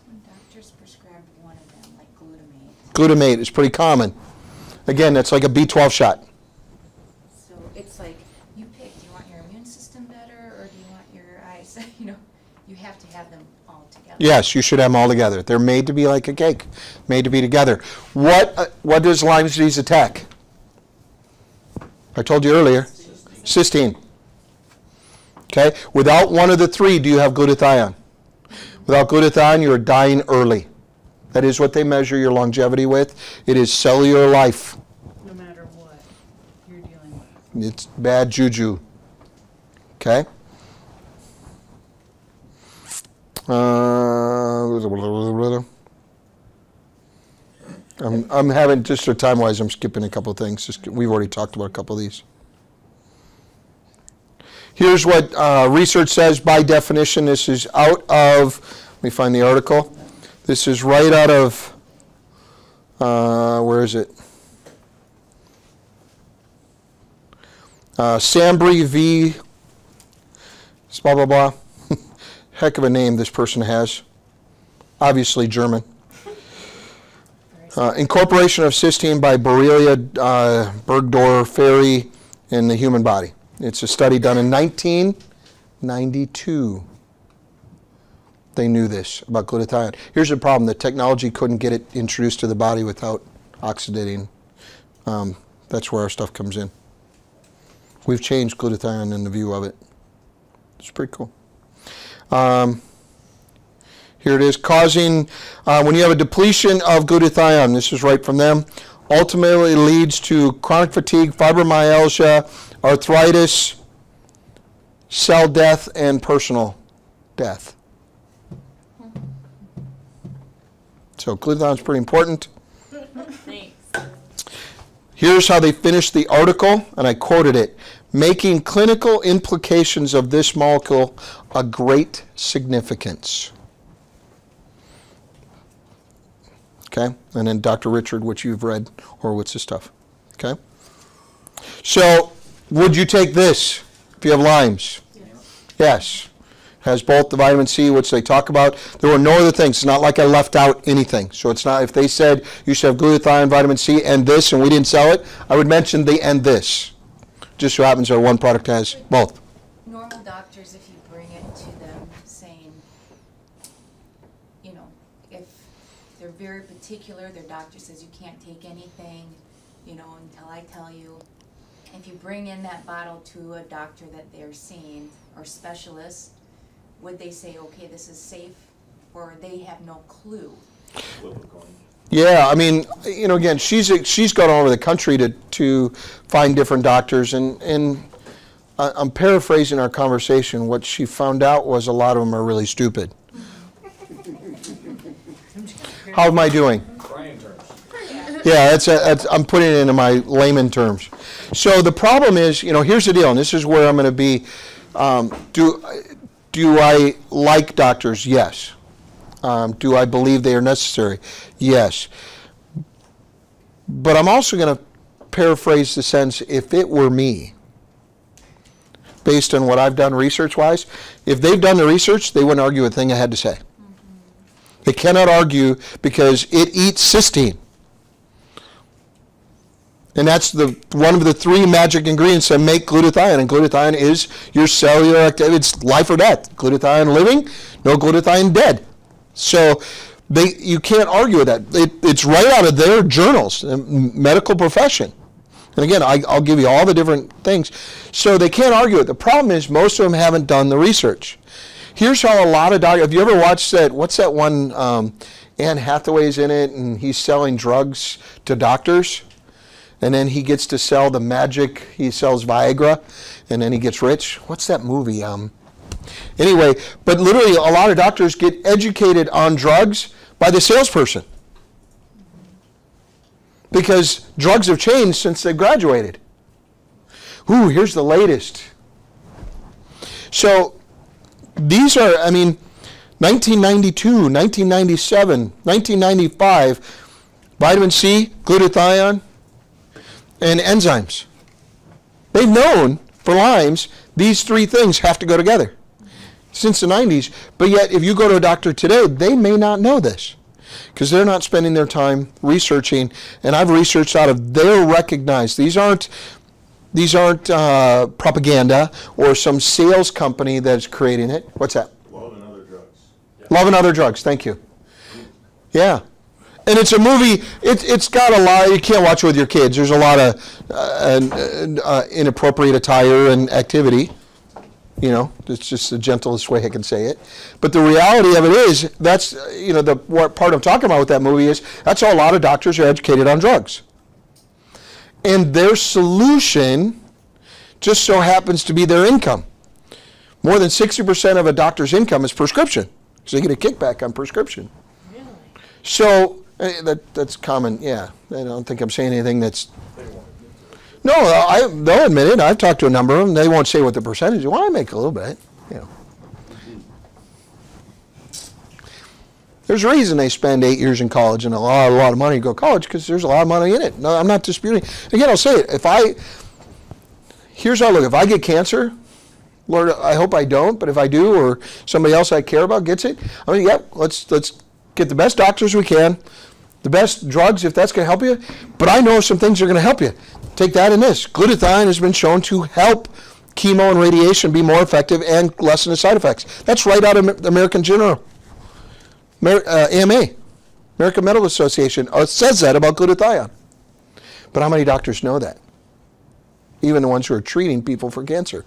When doctors prescribe one of them, like glutamate. Glutamate is pretty common. Again, that's like a B12 shot. So it's like, you pick, do you want your immune system better, or do you want your eyes, you have to have them all together. Yes, you should have them all together. They're made to be like a cake, made to be together. What does Lyme disease attack? I told you earlier, cysteine. Okay, without one of the three, do you have glutathione? Without glutathione, you're dying early. That is what they measure your longevity with. It is cellular life. No matter what you're dealing with. It's bad juju. Okay? I'm having, just for time-wise, I'm skipping a couple of things. We've already talked about a couple of these. Here's what research says by definition. This is out of, let me find the article. This is right out of, where is it? Sambry v. blah, blah, blah. Heck of a name this person has. Obviously German. Incorporation of cysteine by Borrelia burgdorferi in the human body. It's a study done in 1992. They knew this about glutathione. Here's the problem. The technology couldn't get it introduced to the body without oxidating. That's where our stuff comes in. We've changed glutathione in the view of it. It's pretty cool. Here it is, causing, when you have a depletion of glutathione, this is right from them, ultimately leads to chronic fatigue, fibromyalgia, arthritis, cell death, and personal death. So glutathione is pretty important. Thanks. Here's how they finished the article, and I quoted it. Making clinical implications of this molecule a great significance. Okay, and then Dr. Richard, which you've read, Horowitz's stuff. Okay, so would you take this If you have Lyme's. Yes. Has both the vitamin C, which they talk about. There were no other things. It's not like I left out anything. So it's not, if they said you should have glutathione, vitamin C, and this, and we didn't sell it, I would mention the and this. Just so happens our one product has both. Normal doctors, if you bring it to them saying, you know, if they're very particular, their doctor says you can't take anything, you know, until I tell you. If you bring in that bottle to a doctor that they're seeing, or specialist, would they say, okay, this is safe, or they have no clue? Flip a coin. Yeah, I mean, you know, again, she's gone all over the country to find different doctors, and I'm paraphrasing our conversation. What she found out was a lot of them are really stupid. How am I doing? Brian terms. Yeah, I'm putting it into my layman terms. So the problem is, you know, here's the deal, and this is where I'm going to be. Do I like doctors? Yes. Do I believe they are necessary? Yes. But I'm also going to paraphrase the sense, if it were me, based on what I've done research-wise, if they've done the research, they wouldn't argue a thing I had to say. They cannot argue because it eats cysteine. And that's one of the three magic ingredients that make glutathione. And glutathione is your cellular activity. It's life or death. Glutathione living, no glutathione dead. So you can't argue with that. It's right out of their journals, medical profession. And again, I'll give you all the different things. So they can't argue it. The problem is most of them haven't done the research. Here's how a lot of doctors, have you ever watched that, what's that one, Anne Hathaway's in it, and he's selling drugs to doctors? And then he gets to sell the magic, he sells Viagra, and then he gets rich. What's that movie? Anyway, but literally a lot of doctors get educated on drugs by the salesperson. Because drugs have changed since they graduated. Ooh, here's the latest. So these are, I mean, 1992, 1997, 1995, vitamin C, glutathione, and enzymes. They've known for Lyme's, these three things have to go together since the 90s, but yet if you go to a doctor today, they may not know this because they're not spending their time researching, and I've researched out of their recognized. These aren't propaganda or some sales company that's creating it. What's that? Love and Other Drugs. Yeah. Love and Other Drugs, thank you. Yeah. And it's a movie, it's got a lot, you can't watch it with your kids. There's a lot of inappropriate attire and activity. You know, it's just the gentlest way I can say it. But the reality of it is, that's, you know, what part I'm talking about with that movie is, that's how a lot of doctors are educated on drugs. And their solution just so happens to be their income. More than 60% of a doctor's income is prescription. So they get a kickback on prescription. Really? So, that's common, yeah. I don't think I'm saying anything that's... No, they'll admit it. I've talked to a number of them. They won't say what the percentage is. Well, I make a little bit, you know. There's a reason they spend 8 years in college and a lot of money to go to college, because there's a lot of money in it. No, I'm not disputing. Again, I'll say it. Here's how I look. If I get cancer, Lord, I hope I don't, but if I do, or somebody else I care about gets it, I mean, yep, let's get the best doctors we can, the best drugs if that's going to help you. But I know some things are going to help you. Take that and this. Glutathione has been shown to help chemo and radiation be more effective and lessen the side effects. That's right out of the American General. AMA, American Medical Association, says that about glutathione. But how many doctors know that? Even the ones who are treating people for cancer.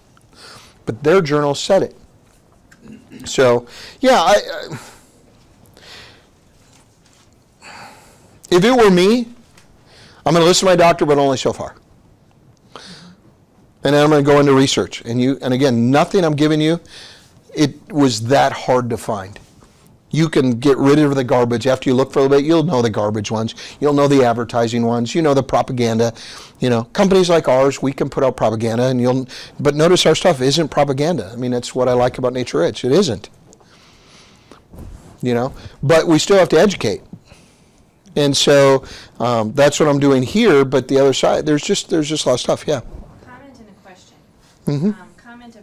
But their journal said it. So, yeah, if it were me, I'm going to listen to my doctor, but only so far. And then I'm going to go into research. And again, nothing I'm giving you, it was that hard to find. You can get rid of the garbage. After you look for a little bit, you'll know the garbage ones. You'll know the advertising ones. You know the propaganda. You know, companies like ours, we can put out propaganda, but notice our stuff isn't propaganda. I mean, that's what I like about NatureRich. It isn't. You know, but we still have to educate. And so that's what I'm doing here. But the other side, there's just a lot of stuff. Yeah. Comment and a question. Mm-hmm. Comment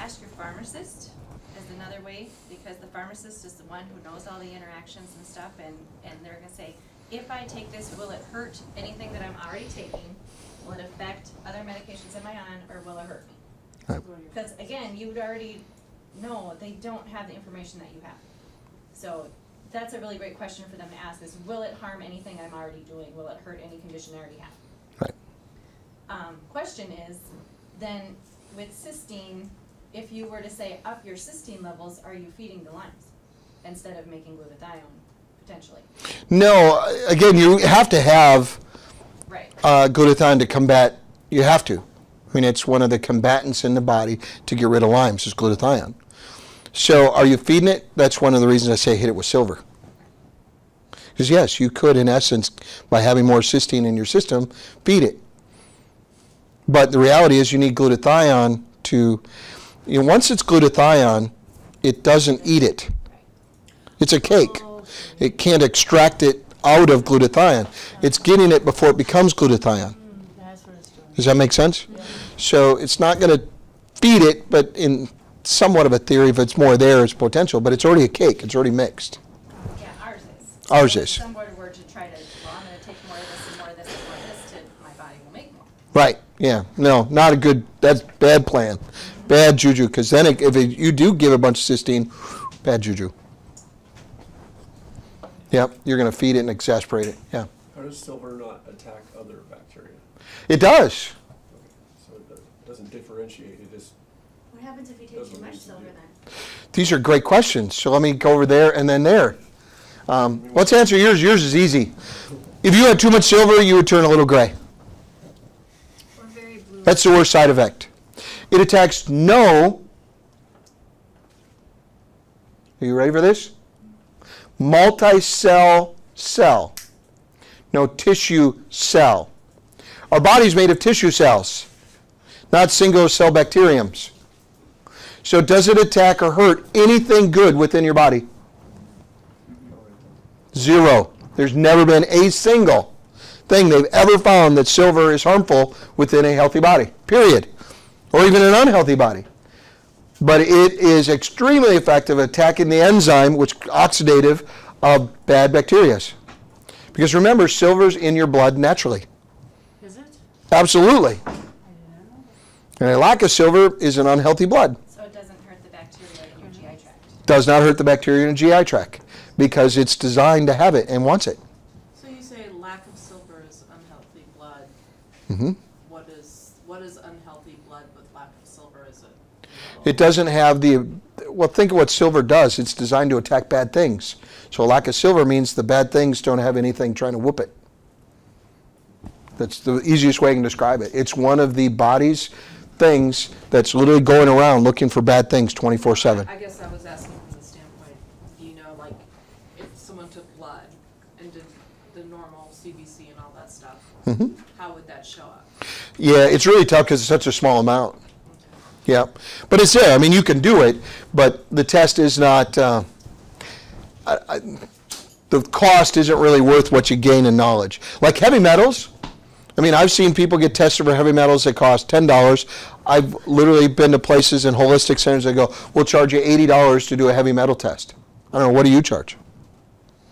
ask your pharmacist is another way, because the pharmacist is the one who knows all the interactions and stuff, and they're gonna say, if I take this, will it hurt anything that I'm already taking? Will it affect other medications am I on, or will it hurt me? Right. Because again, you would already know they don't have the information that you have. So that's a really great question for them to ask is, will it harm anything I'm already doing? Will it hurt any condition I already have? Right. Question is, then with cysteine, if you were to say up your cysteine levels, are you feeding the Lymes instead of making glutathione potentially? No, again, you have to have Right. glutathione to combat, you have to. I mean, it's one of the combatants in the body to get rid of Lyme's is glutathione. So are you feeding it? That's one of the reasons I say hit it with silver. Because yes, you could, in essence, by having more cysteine in your system, feed it. But the reality is you need glutathione to, once it's glutathione, it doesn't eat it. It's a cake. It can't extract it out of glutathione. It's getting it before it becomes glutathione. That's what it's doing. Does that make sense? Yeah. So it's not going to feed it, but in somewhat of a theory, if it's more there, it's potential. But it's already a cake. It's already mixed. Yeah, ours is. Ours So is. if somebody were to try to, well, I'm gonna take more of this and more of this and more of this to, my body will make more. Right. Yeah. No, not a good, that's bad plan. Bad juju, because then you do give a bunch of cysteine, bad juju. Yep, you're going to feed it and exasperate it. Yeah. How does silver not attack other bacteria? It does. So it doesn't differentiate, it just, What happens if you take too much silver then? These are great questions. So let me go over there and then there. Let's answer yours. Yours is easy. If you had too much silver, you would turn a little gray. Or very blue. That's the worst side effect. It attacks no, are you ready for this? Multi-cell cell. No tissue cell. Our body's made of tissue cells, not single-cell bacteriums. So does it attack or hurt anything good within your body? Zero. There's never been a single thing they've ever found that silver is harmful within a healthy body, period. Or even an unhealthy body. But it is extremely effective at attacking the enzyme, which is oxidative, of bad bacteria. Because remember, silver's in your blood naturally. Is it? Absolutely. And a lack of silver is an unhealthy blood. So it doesn't hurt the bacteria in your GI tract. Does not hurt the bacteria in the GI tract because it's designed to have it and wants it. So you say lack of silver is unhealthy blood. Mm-hmm. What is unhealthy blood with lack of silver? Is it? It doesn't have the, well, think of what silver does. It's designed to attack bad things. So a lack of silver means the bad things don't have anything trying to whoop it. That's the easiest way I can describe it. It's one of the body's things that's literally going around looking for bad things 24/7. I guess I was asking from the standpoint, you know, like if someone took blood and did the normal CBC and all that stuff, Mm-hmm. how would that show up? Yeah, it's really tough because it's such a small amount. Yeah, but it's there. I mean, you can do it, but the test is not, the cost isn't really worth what you gain in knowledge. Like heavy metals, I mean, I've seen people get tested for heavy metals that cost $10. I've literally been to places in holistic centers that go, we'll charge you $80 to do a heavy metal test. I don't know, what do you charge?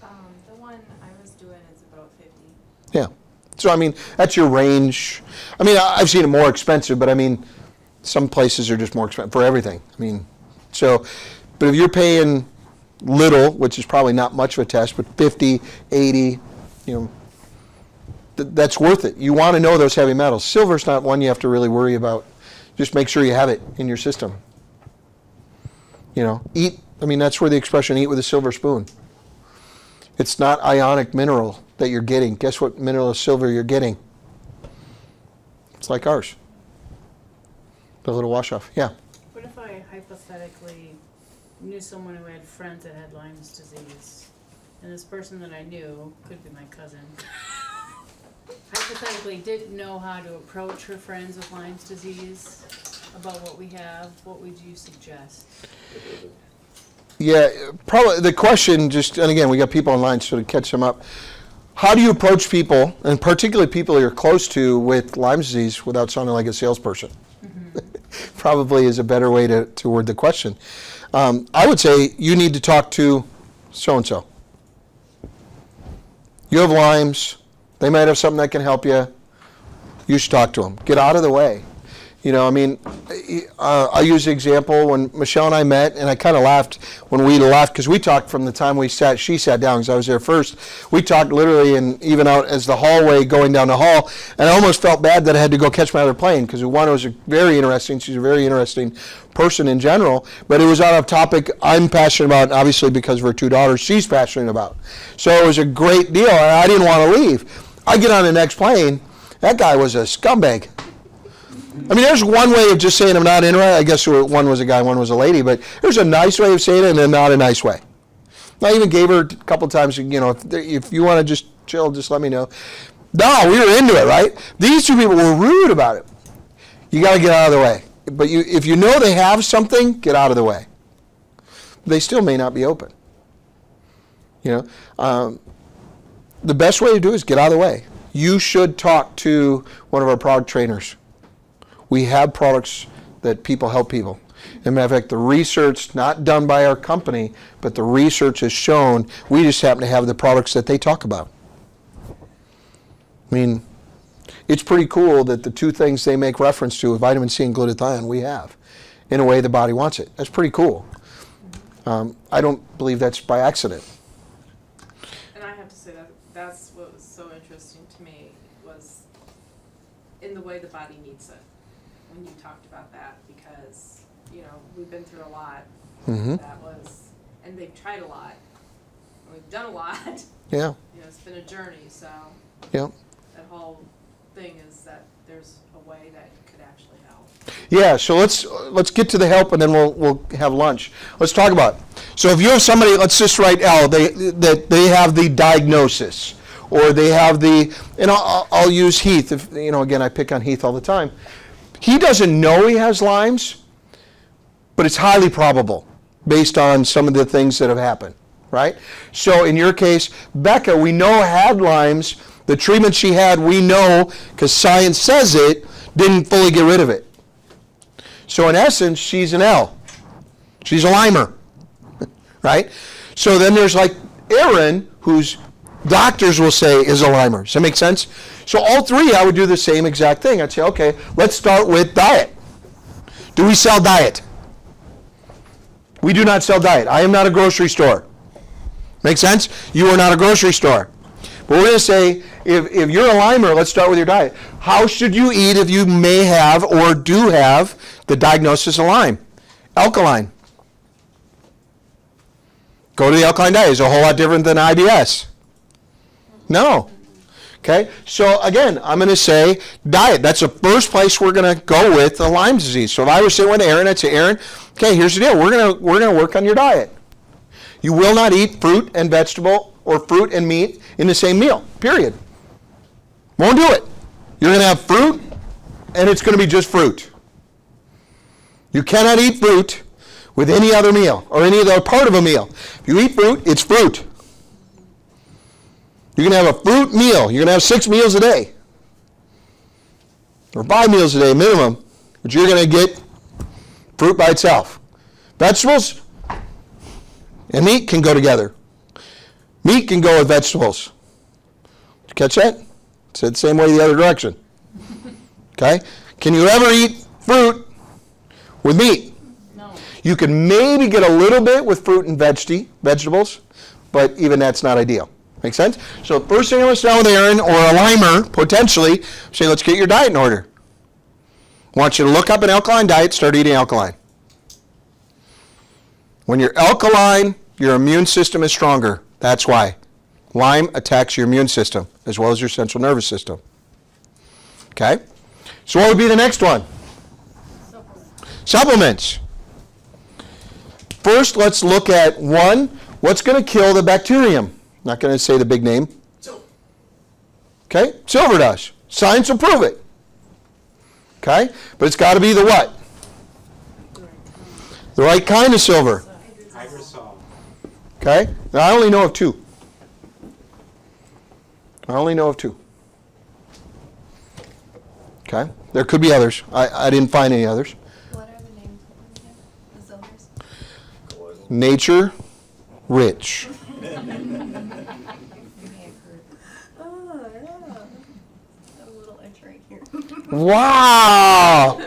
The one I was doing is about 50. Yeah. So, I mean, that's your range. I mean, I've seen it more expensive, but I mean, some places are just more expensive for everything. I mean, so, but if you're paying little, which is probably not much of a test, but 50, 80, you know, that's worth it. You want to know those heavy metals. Silver's not one you have to really worry about. Just make sure you have it in your system. You know, eat, I mean, that's where the expression eat with a silver spoon. It's not ionic mineral that you're getting. Guess what mineral of silver you're getting? It's like ours. The little wash off. Yeah. What if I hypothetically knew someone who had friends that had Lyme's disease, and this person that I knew, could be my cousin, hypothetically didn't know how to approach her friends with Lyme's disease about what we have? What would you suggest? Yeah, probably the question just, and again, we got people online, so to catch them up. How do you approach people, and particularly people you're close to with Lyme disease, without sounding like a salesperson? Mm-hmm. probably is a better way to word the question. I would say you need to talk to so-and-so. You have Lyme's. They might have something that can help you. You should talk to them. Get out of the way. You know, I mean, I'll use the example when Michelle and I met, and I kind of laughed when we left, because we talked from the time she sat down, because I was there first. We talked literally, and even out as the hallway going down the hall, and I almost felt bad that I had to go catch my other plane, because one was very interesting. She's a very interesting person in general, but it was on a topic I'm passionate about, obviously because of her two daughters she's passionate about. So it was a great deal, and I didn't want to leave. I get on the next plane. That guy was a scumbag. I mean, there's one way of just saying I'm not interested. I guess one was a guy, one was a lady, but there's a nice way of saying it and then not a nice way. I even gave her a couple times, you know, if you want to just chill, just let me know. No, we were into it, right? These two people were rude about it. You got to get out of the way. But if you know they have something, get out of the way. They still may not be open. You know, the best way to do it is get out of the way. You should talk to one of our product trainers. We have products that people help people. As a matter of fact, the research, not done by our company, but the research has shown we just happen to have the products that they talk about. I mean, it's pretty cool that the two things they make reference to, vitamin C and glutathione, we have in a way the body wants it. That's pretty cool. I don't believe that's by accident. And I have to say that's what was so interesting to me, was in the way the body needs it. When you talked about that, because, you know, we've been through a lot. That was, and they've tried a lot. And we've done a lot. Yeah. You know, it's been a journey, so. Yeah. That whole thing is that there's a way that it could actually help. Yeah, so let's get to the help, and then we'll have lunch. Let's talk about it. So if you have somebody, let's just write L, they have the diagnosis, or they have the, and I'll use Heath. If, you know, again, I pick on Heath all the time. He doesn't know he has Lyme's, but it's highly probable based on some of the things that have happened, right? So in your case, Becca, we know had Lyme's. The treatment she had, we know, because science says it, didn't fully get rid of it. So in essence, she's an L. She's a Lymer, right? So then there's like Aaron, whose doctors will say is a Lymer. Does that make sense? So all three, I would do the same exact thing. I'd say, okay, let's start with diet. Do we sell diet? We do not sell diet. I am not a grocery store. Make sense? You are not a grocery store. But we're going to say, if you're a Lymer, let's start with your diet. How should you eat if you may have or do have the diagnosis of Lyme? Alkaline. Go to the alkaline diet. It's a whole lot different than IBS. No. Okay, so again, I'm going to say diet. That's the first place we're going to go with the Lyme disease. So if I were sitting with Aaron, I'd say, Aaron, okay, here's the deal. We're going to work on your diet. You will not eat fruit and vegetable or fruit and meat in the same meal, period. Won't do it. You're going to have fruit, and it's going to be just fruit. You cannot eat fruit with any other meal or any other part of a meal. If you eat fruit, it's fruit. You're going to have a fruit meal. You're going to have 6 meals a day. Or 5 meals a day minimum. But you're going to get fruit by itself. Vegetables and meat can go together. Meat can go with vegetables. Did you catch that? It's the same way the other direction. Okay? Can you ever eat fruit with meat? No. You can maybe get a little bit with fruit and vegetables, but even that's not ideal. Make sense? So first thing I'm going to start with Aaron, or a Lymer, potentially, say, let's get your diet in order. I want you to look up an alkaline diet, start eating alkaline. When you're alkaline, your immune system is stronger. That's why. Lyme attacks your immune system, as well as your central nervous system. Okay? So what would be the next one? Supplements. First, let's look at one, what's going to kill the bacterium? Not going to say the big name. Okay? Silver does. Science will prove it. Okay? But it's got to be the what? The right kind of silver. Hydrosol. Okay? Now, I only know of 2. I only know of 2. Okay? There could be others. I didn't find any others. Silvers? NatureRich. Oh, yeah. Got a little itch right here. Wow!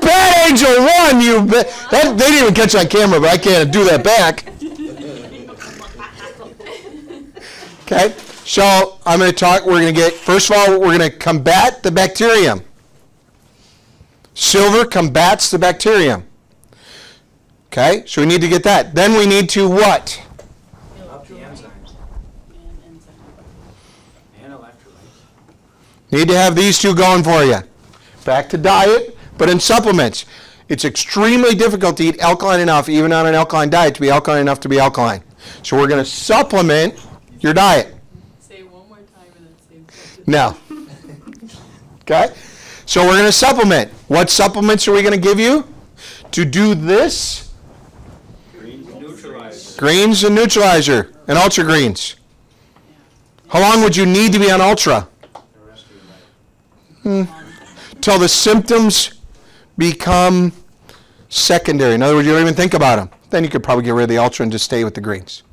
Bad Angel 1, you they didn't even catch on camera, but I can't do that back. Okay, so I'm going to talk, we're going to get, first of all, we're going to combat the bacterium. Silver combats the bacterium. Okay, so we need to get that. Then we need to what? Up the enzymes and electrolytes. Need to have these two going for you. Back to diet, but in supplements. It's extremely difficult to eat alkaline enough, even on an alkaline diet, to be alkaline enough to be alkaline. So we're going to supplement your diet. Say it one more time and then same sentence. No. Okay? So we're going to supplement. What supplements are we going to give you to do this? Greens neutralizer. Greens and neutralizer and ultra greens. How long would you need to be on ultra? The rest of your life. Till the symptoms become secondary. In other words, you don't even think about them. Then you could probably get rid of the ultra and just stay with the greens.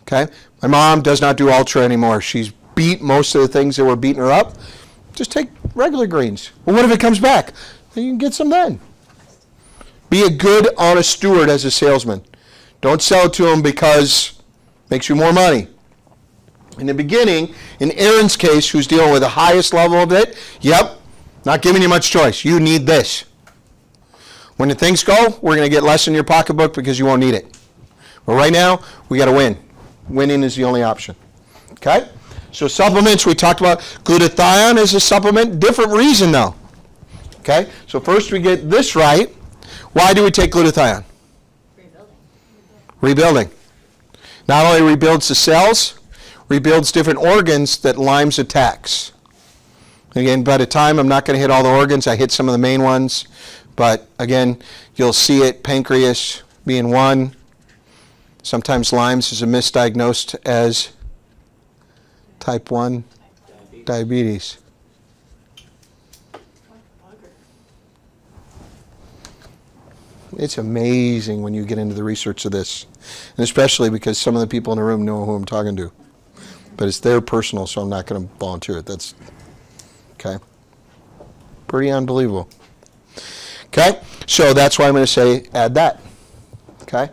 Okay? My mom does not do ultra anymore. She's beat most of the things that were beating her up. Just take regular greens. Well, what if it comes back? Then you can get some then. Be a good, honest steward as a salesman. Don't sell it to them because it makes you more money. In the beginning, in Aaron's case, who's dealing with the highest level of it, yep, not giving you much choice. You need this. When the things go, we're going to get less in your pocketbook because you won't need it. But right now, we got to win. Winning is the only option. Okay? So supplements, we talked about glutathione as a supplement. Different reason, though. Okay? So first we get this right. Why do we take glutathione? Rebuilding. Not only rebuilds the cells, rebuilds different organs that Lyme's attacks. Again, by the time, I'm not going to hit all the organs. I hit some of the main ones. But again, you'll see it, pancreas being one. Sometimes Lyme's is misdiagnosed as type 1 diabetes. It's amazing when you get into the research of this, and especially because some of the people in the room know who I'm talking to. But it's their personal, so I'm not going to volunteer it. That's okay. Pretty unbelievable. Okay, so that's why I'm going to say add that. Okay,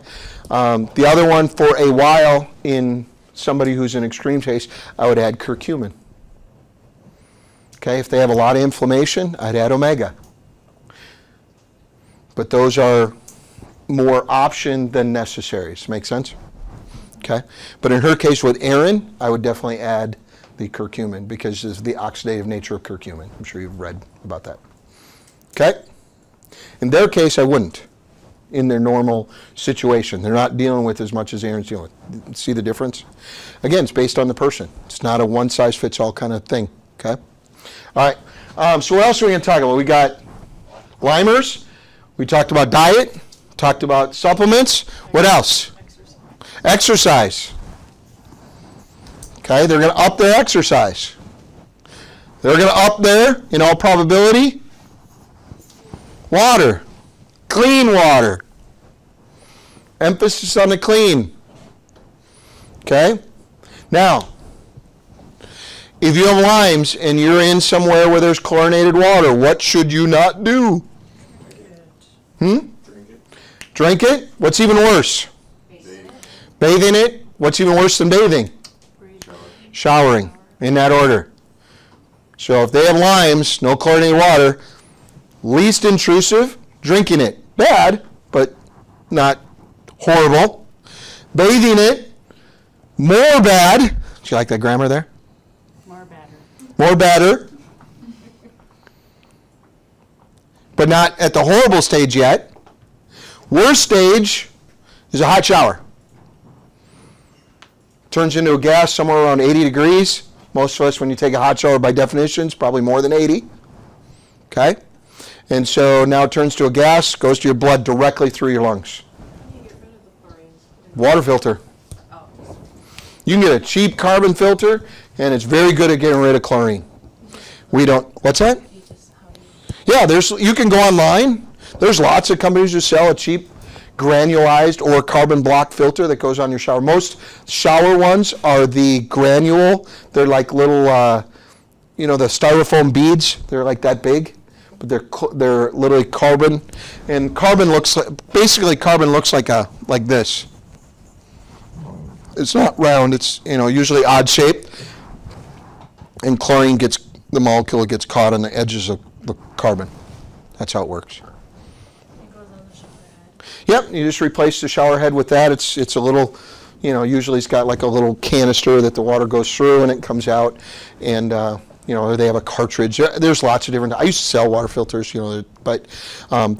the other one for a while in somebody who's in extreme case, I would add curcumin. Okay, if they have a lot of inflammation, I'd add omega. But those are more option than necessaries. Make sense? Okay, but in her case with Erin, I would definitely add the curcumin because of the oxidative nature of curcumin. I'm sure you've read about that. Okay, in their case, I wouldn't. In their normal situation, they're not dealing with as much as Aaron's dealing with. See the difference? Again, it's based on the person. It's not a one-size-fits-all kind of thing. Okay. All right. So what else are we going to talk about? We got Lymers. We talked about diet. Talked about supplements. What else? Exercise. Okay. They're going to up their exercise. They're going to up their, in all probability, water. Clean water. Emphasis on the clean. Okay? Now, if you have Lyme's and you're in somewhere where there's chlorinated water, what should you not do? Drink it. Drink it? What's even worse? Bathing it? What's even worse than bathing? Showering. In that order. So if they have Lyme's, no chlorinated water, least intrusive, drinking it. Bad, but not horrible. Bathing it, more bad. Do you like that grammar there? More badder. More badder. But not at the horrible stage yet. Worst stage is a hot shower. Turns into a gas somewhere around 80 degrees. Most of us, when you take a hot shower, by definition, is probably more than 80. Okay? And so now it turns to a gas, goes to your blood directly through your lungs. How do you get rid of the chlorine? Water filter. Oh. You can get a cheap carbon filter, and it's very good at getting rid of chlorine. We don't, what's that? Yeah, you can go online. There's lots of companies who sell a cheap granulized or carbon block filter that goes on your shower. Most shower ones are the granule. They're like little, you know, the styrofoam beads. They're like that big, but they're literally carbon. And carbon looks like, basically carbon looks like this. It's not round. It's, you know, usually odd shaped. And chlorine gets, the molecule gets caught on the edges of the carbon. That's how it works. It goes on the shower head. Yep, you just replace the shower head with that. It's a little, you know, usually it's got like a little canister that the water goes through and it comes out. And, you know, they have a cartridge. There's lots of different, I used to sell water filters, you know, but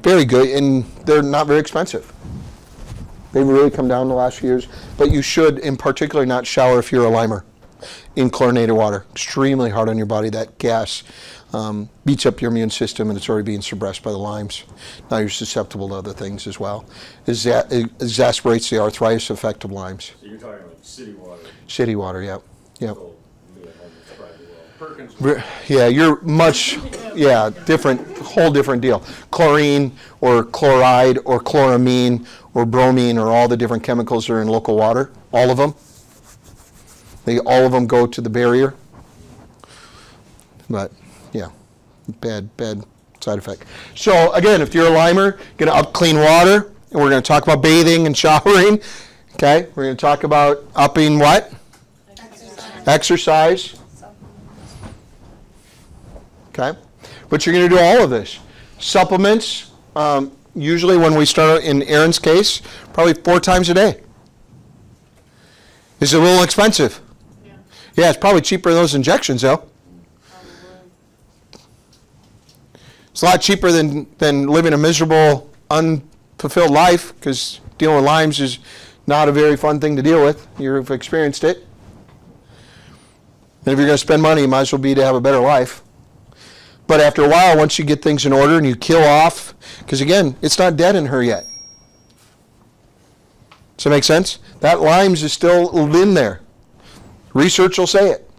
very good, and they're not very expensive. They've really come down the last few years. But you should, in particular, not shower if you're a Lymer in chlorinated water. Extremely hard on your body. That gas beats up your immune system, and it's already being suppressed by the limes. Now you're susceptible to other things as well. It exacerbates the arthritis effect of limes. So you're talking like city water? City water, yep. Yep. So, me at home is probably well. Perkins. Yeah, you're much, yeah, different, whole different deal. Chlorine or chloride or chloramine or bromine or all the different chemicals that are in local water, all of them. All of them go to the barrier. But, yeah, bad side effect. So, again, if you're a Lymer, going to up clean water, and we're going to talk about bathing and showering. Okay, we're going to talk about upping what? Exercise. Okay, but you're going to do all of this. Supplements, usually when we start in Aaron's case, probably 4 times a day. It's a little expensive. Yeah, it's probably cheaper than those injections, though. It's a lot cheaper than living a miserable, unfulfilled life, because dealing with Lyme's is not a very fun thing to deal with. You've experienced it. And if you're going to spend money, it might as well be to have a better life. But after a while, once you get things in order and you kill off, because again, it's not dead in her yet. Does that make sense? That Lyme's is still in there. Research will say it.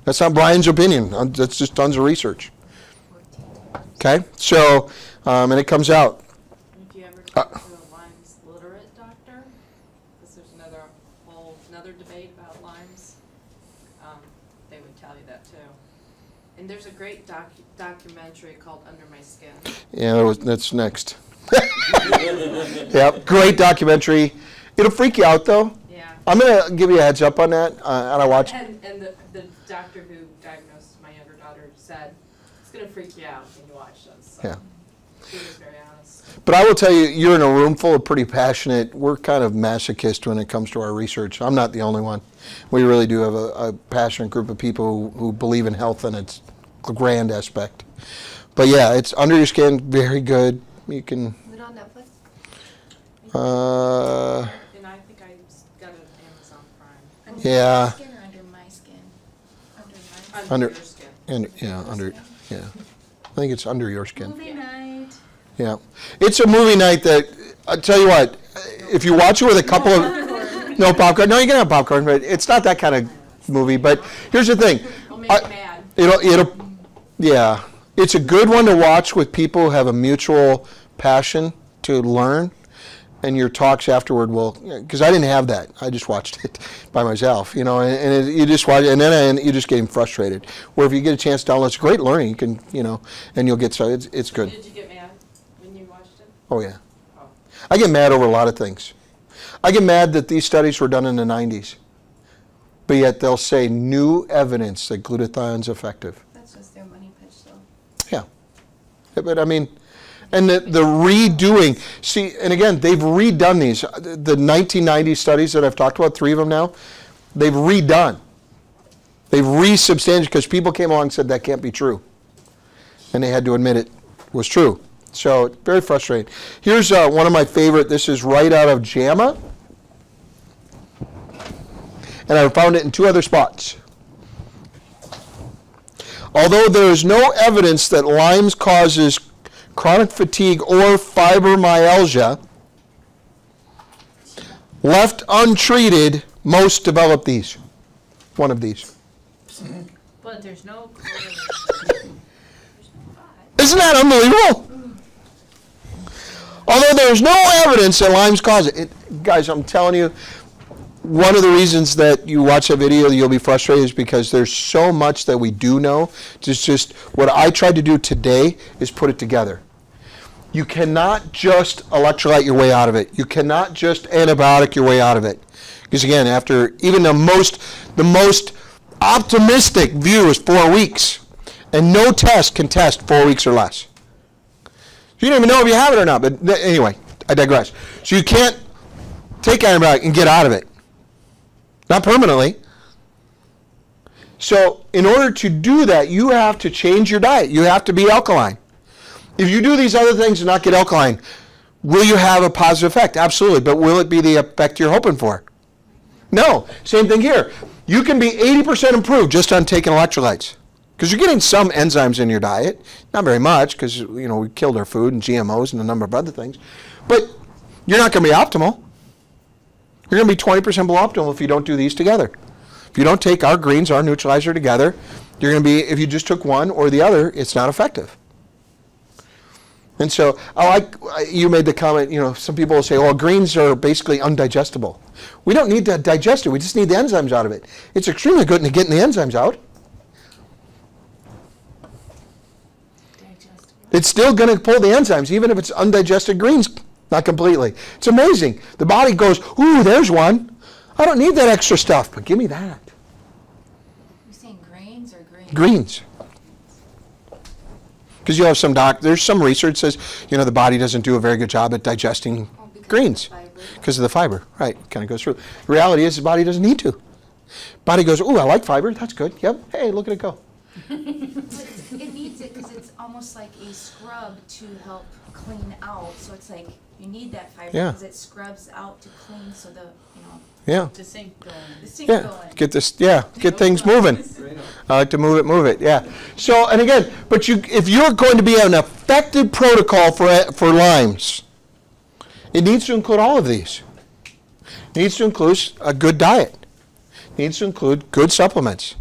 That's not Brian's opinion. That's just tons of research. Okay? So, and it comes out. If you ever talk to a Lyme's literate doctor, because there's another debate about Lyme's, they would tell you that too. And there's a great documentary called Under My Skin. Yeah, that's next. Yep, great documentary. It'll freak you out, though. Yeah. I'm going to give you a heads up on that. And I watch. And the doctor who diagnosed my younger daughter said, it's going to freak you out when you watch this. So Yeah. he was very honest. But I will tell you, you're in a room full of pretty passionate, we're kind of masochist when it comes to our research. I'm not the only one. We really do have a passionate group of people who believe in health and its grand aspect. But yeah, it's Under Your Skin, very good. You can... Is it on Netflix? And I think I got it on Amazon Prime. Under Yeah. your skin or under my skin? Under my Under Under- your skin. And yeah, yeah. I think it's Under Your Skin. Movie night. Yeah. It's a movie night that, I tell you what, if you watch it with a couple of... No popcorn. No, you can have popcorn, but it's not that kind of movie. But here's the thing. It'll make you mad. Yeah. It's a good one to watch with people who have a mutual passion to learn. And your talks afterward will, because I didn't have that. I just watched it by myself, you know, you just watch it, and then you just get frustrated. Where if you get a chance to download, it's great learning. You can, you know, and you'll get started. It's good. Did you get mad when you watched it? Oh, yeah. Oh. I get mad over a lot of things. I get mad that these studies were done in the 90s, but yet they'll say new evidence that glutathione's effective. That's just their money pitch, though. Yeah. But I mean, and the redoing, see, and again, they've redone these. The 1990 studies that I've talked about, 3 of them now, they've redone. They've resubstantiated, because people came along and said that can't be true. And they had to admit it was true. So, very frustrating. Here's one of my favorite. This is right out of JAMA. And I found it in 2 other spots. Although there is no evidence that Lyme's causes chronic fatigue or fibromyalgia, left untreated, most develop these. One of these. But there's no correlation. Isn't that unbelievable? Although there's no evidence that Lyme's cause it. Guys, I'm telling you, one of the reasons that you watch that video, you'll be frustrated, is because there's so much that we do know. It's just what I tried to do today is put it together. You cannot just electrolyte your way out of it. You cannot just antibiotic your way out of it. Because again, after even the most optimistic view is 4 weeks. And no test can test 4 weeks or less. You don't even know if you have it or not. But anyway, I digress. So you can't take antibiotic and get out of it. Not permanently. So in order to do that, you have to change your diet. You have to be alkaline. If you do these other things and not get alkaline, will you have a positive effect? Absolutely. But will it be the effect you're hoping for? No. Same thing here. You can be 80% improved just on taking electrolytes. Because you're getting some enzymes in your diet. Not very much, because we killed our food and GMOs and a number of other things. But you're not going to be optimal. You're going to be 20% below optimal if you don't do these together. If you don't take our greens, our neutralizer together, you're going to be, if you just took one or the other, it's not effective. And so, you made the comment, some people will say, well, greens are basically undigestible. We don't need to digest it. We just need the enzymes out of it. It's extremely good in getting the enzymes out. It's still going to pull the enzymes, even if it's undigested greens, not completely. It's amazing. The body goes, ooh, there's one. I don't need that extra stuff, but give me that. You're saying grains or greens? Greens. Because you have there's some research that says, the body doesn't do a very good job at digesting greens. Because of the fiber, right, kind of goes through. The reality is the body doesn't need to. Body goes, ooh, I like fiber, that's good. Yep, hey, look at it go. It needs it because it's almost like a scrub to help clean out. So it's like you need that fiber because it scrubs out to clean so The sink going. The sink going. Get things moving. I like to move it, yeah. So, and again, but if you're going to be an effective protocol for Lyme's, it needs to include all of these. It needs to include a good diet. It needs to include good supplements.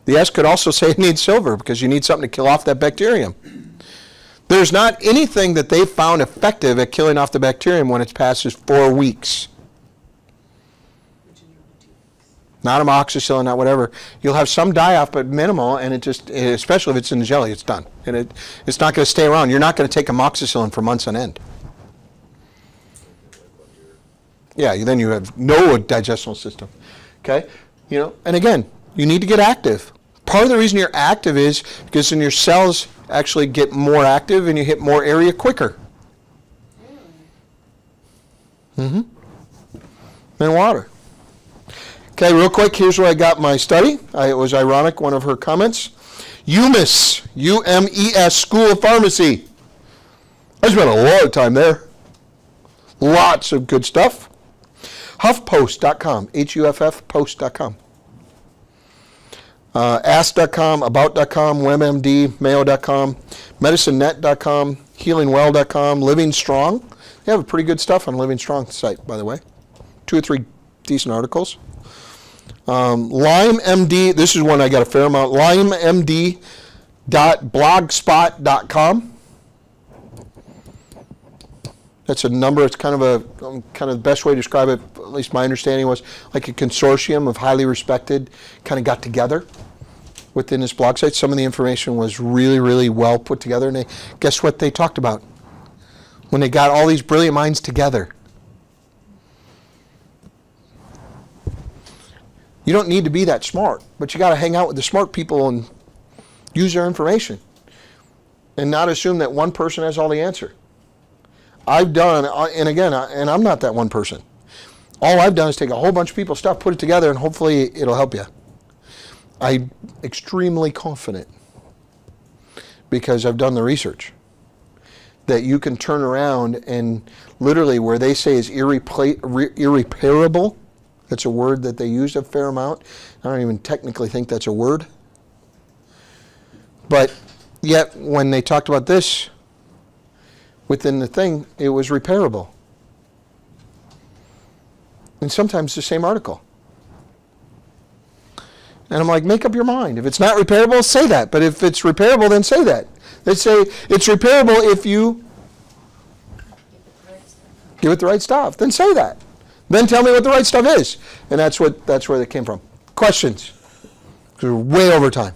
The S could also say it needs silver because you need something to kill off that bacterium. There's not anything that they've found effective at killing off the bacterium when it passes 4 weeks. Not amoxicillin, not whatever. You'll have some die-off, but minimal, and especially if it's in the jelly, it's done. And it's not going to stay around. You're not going to take amoxicillin for months on end. Yeah, then you have no digestional system. Okay? And again, you need to get active. Part of the reason you're active is because then your cells actually get more active and you hit more area quicker. Than water. Okay, real quick, here's where I got my study. It was ironic, one of her comments. UMES, U-M-E-S, School of Pharmacy. I spent a lot of time there. Lots of good stuff. HuffPost.com, H-U-F-F, post.com. Ask.com, About.com, WebMD, Mayo.com, MedicineNet.com, HealingWell.com, Living Strong. They have pretty good stuff on Living Strong site, by the way. 2 or 3 decent articles. LymeMD, this is one I got a fair amount, LymeMD.blogspot.com. That's a number. It's kind of the best way to describe it, at least my understanding was, like a consortium of highly respected kind of got together within this blog site. Some of the information was really, really well put together. And guess what they talked about? When they got all these brilliant minds together. You don't need to be that smart, but you got to hang out with the smart people and use their information. And not assume that one person has all the answer. I've done, and again, and I'm not that one person. All I've done is take a whole bunch of people's stuff, put it together, and hopefully it'll help you. I'm extremely confident, because I've done the research, that you can turn around and literally where they say is irreparable, that's a word that they use a fair amount. I don't even technically think that's a word. But yet when they talked about this, within the thing, it was repairable. And sometimes the same article. And I'm like, make up your mind. If it's not repairable, say that. But if it's repairable, then say that. They say it's repairable if you Give it the right stuff. Then say that. Then tell me what the right stuff is. And that's where that came from. Questions? Because we're way over time.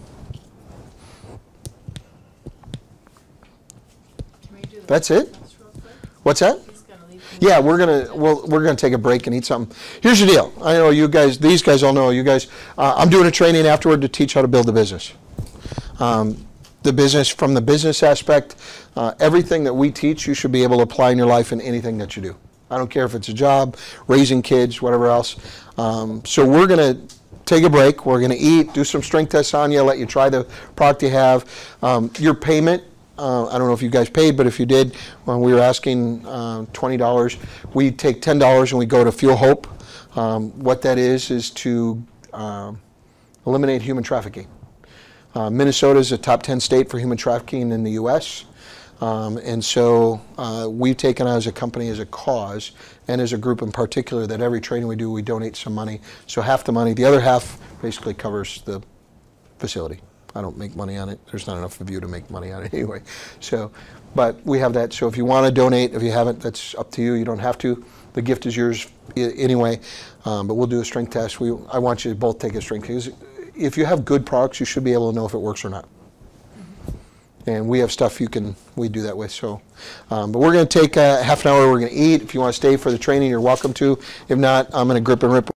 Can we do the That's it? process real quick? What's that? He's gonna leave. Yeah, we're gonna take a break and eat something. Here's the deal. I know you guys. These guys all know you guys. I'm doing a training afterward to teach how to build a business. The business, from the business aspect, everything that we teach, you should be able to apply in your life in anything that you do. I don't care if it's a job, raising kids, whatever else. So we're gonna take a break. We're gonna eat, do some strength tests on you, let you try the product you have. Your payment. I don't know if you guys paid, but if you did, when we were asking $20, we take $10 and we go to Fuel Hope. What that is to eliminate human trafficking. Minnesota is a top 10 state for human trafficking in the U.S. And so we've taken out as a company, as a cause, and as a group in particular, that every training we do, we donate some money. So half the money, the other half basically covers the facility. I don't make money on it. There's not enough of you to make money on it anyway. So, but we have that. So if you want to donate, if you haven't, that's up to you. You don't have to. The gift is yours anyway. But we'll do a strength test. I want you to both take a strength test. If you have good products, you should be able to know if it works or not. And we have stuff we do that with. So, but we're going to take half an hour. We're going to eat. If you want to stay for the training, you're welcome to. If not, I'm going to grip and rip.